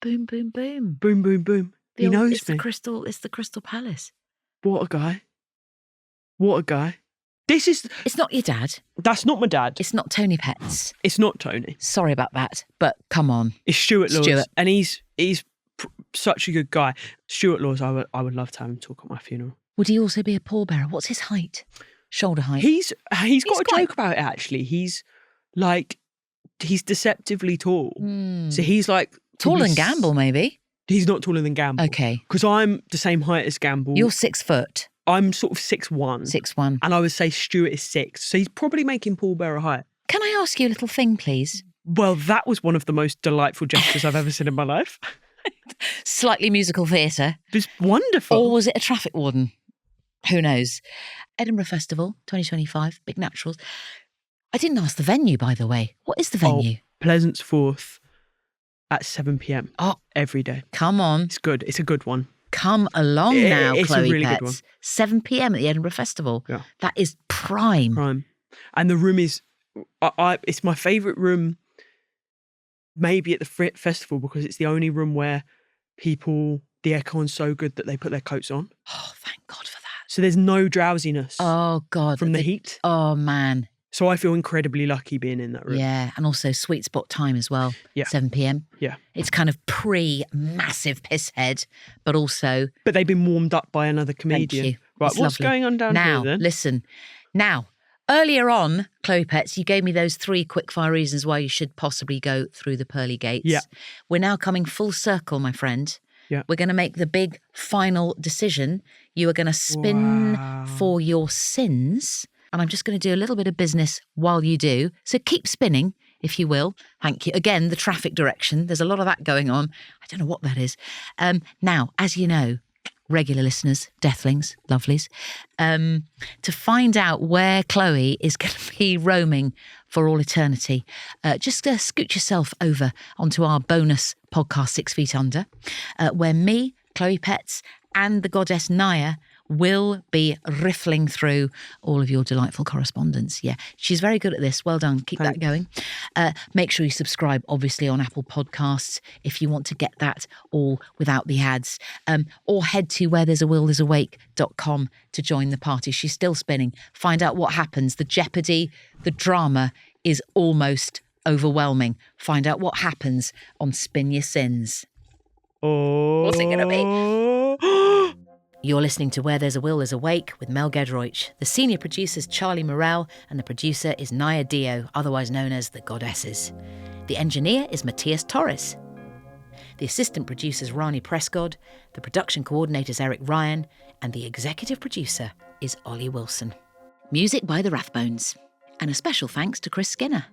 [SPEAKER 1] Boom, boom, boom.
[SPEAKER 3] Boom, boom, boom. He knows
[SPEAKER 1] it's
[SPEAKER 3] me.
[SPEAKER 1] It's the Crystal Palace.
[SPEAKER 3] What a guy. What a guy.
[SPEAKER 1] It's not your dad.
[SPEAKER 3] That's not my dad.
[SPEAKER 1] It's not Tony Petts.
[SPEAKER 3] It's not Tony.
[SPEAKER 1] Sorry about that, but come on.
[SPEAKER 3] It's Stuart Laws.
[SPEAKER 1] Stuart.
[SPEAKER 3] And he's such a good guy. Stuart Laws, I would love to have him talk at my funeral.
[SPEAKER 1] Would he also be a pallbearer? What's his height? Shoulder height?
[SPEAKER 3] He's got a
[SPEAKER 1] quite-
[SPEAKER 3] joke about it, actually. He's deceptively tall. So he's like...
[SPEAKER 1] Taller than Gamble, maybe.
[SPEAKER 3] He's not taller than Gamble.
[SPEAKER 1] Okay.
[SPEAKER 3] Because I'm the same height as Gamble.
[SPEAKER 1] You're 6 foot.
[SPEAKER 3] I'm sort of 6'1".
[SPEAKER 1] 6'1".
[SPEAKER 3] And I would say Stuart is 6. So he's probably making pallbearer height.
[SPEAKER 1] Can I ask you a little thing, please?
[SPEAKER 3] Well, that was one of the most delightful gestures I've ever seen in my life.
[SPEAKER 1] Slightly musical theatre.
[SPEAKER 3] It was wonderful.
[SPEAKER 1] Or was it a traffic warden? Who knows? Edinburgh Festival 2025, Big Naturals. I didn't ask the venue, by the way. What is the venue?
[SPEAKER 3] Pleasance Forth at 7 p.m.
[SPEAKER 1] Oh,
[SPEAKER 3] every day.
[SPEAKER 1] come on.
[SPEAKER 3] It's good. It's a good one.
[SPEAKER 1] Come along now,
[SPEAKER 3] It's a
[SPEAKER 1] Chloe
[SPEAKER 3] really
[SPEAKER 1] Petts.
[SPEAKER 3] good one.
[SPEAKER 1] 7 p.m. at the Edinburgh Festival.
[SPEAKER 3] Yeah.
[SPEAKER 1] That is prime.
[SPEAKER 3] Prime. And the room is... it's my favourite room maybe at the festival because it's the only room where the aircon's so good that they put their coats on.
[SPEAKER 1] Oh, thank God for that.
[SPEAKER 3] So there's no drowsiness
[SPEAKER 1] Oh, God.
[SPEAKER 3] from the heat.
[SPEAKER 1] Oh, man.
[SPEAKER 3] So I feel incredibly lucky being in that room.
[SPEAKER 1] Yeah, and also sweet spot time as well.
[SPEAKER 3] Yeah.
[SPEAKER 1] 7 p.m.
[SPEAKER 3] Yeah.
[SPEAKER 1] It's kind of pre-massive piss head, but also...
[SPEAKER 3] But they've been warmed up by another
[SPEAKER 1] Thank
[SPEAKER 3] comedian.
[SPEAKER 1] you.
[SPEAKER 3] Right,
[SPEAKER 1] It's
[SPEAKER 3] what's
[SPEAKER 1] lovely.
[SPEAKER 3] going on down
[SPEAKER 1] now,
[SPEAKER 3] here then?
[SPEAKER 1] Listen. Now, earlier on, Chloe Petts, you gave me those 3 quickfire reasons why you should possibly go through the pearly gates.
[SPEAKER 3] Yeah.
[SPEAKER 1] We're now coming full circle, my friend.
[SPEAKER 3] Yeah.
[SPEAKER 1] We're going to make the big final decision. You are going to spin
[SPEAKER 3] Wow.
[SPEAKER 1] for your sins. And I'm just going to do a little bit of business while you do. So keep spinning, if you will. Thank you. Again, the traffic direction. There's a lot of that going on. I don't know what that is. Now, as you know, regular listeners, deathlings, lovelies, to find out where Chloe is going to be roaming for all eternity, just scoot yourself over onto our bonus podcast 6 Feet Under, where me, Chloe Petts, and the goddess Naya will be riffling through all of your delightful correspondence. Yeah, she's very good at this. Well done. Keep that going. Make sure you subscribe, obviously, on Apple Podcasts if you want to get that all without the ads. Or head to wherethere'sawillthere'sawake.com to join the party. She's still spinning. Find out what happens. The jeopardy, the drama is almost overwhelming. Find out what happens on Spin Your Sins.
[SPEAKER 3] Oh.
[SPEAKER 1] What's it going to be? You're listening to Where There's a Will, There's a Wake with Mel Gedroich. The senior producer's Charlie Morrell and the producer is Naya Dio, otherwise known as the Goddesses. The engineer is Matthias Torres. The assistant producer's Rani Prescott, the production coordinator's Eric Ryan, and the executive producer is Ollie Wilson. Music by the Rathbones. And a special thanks to Chris Skinner.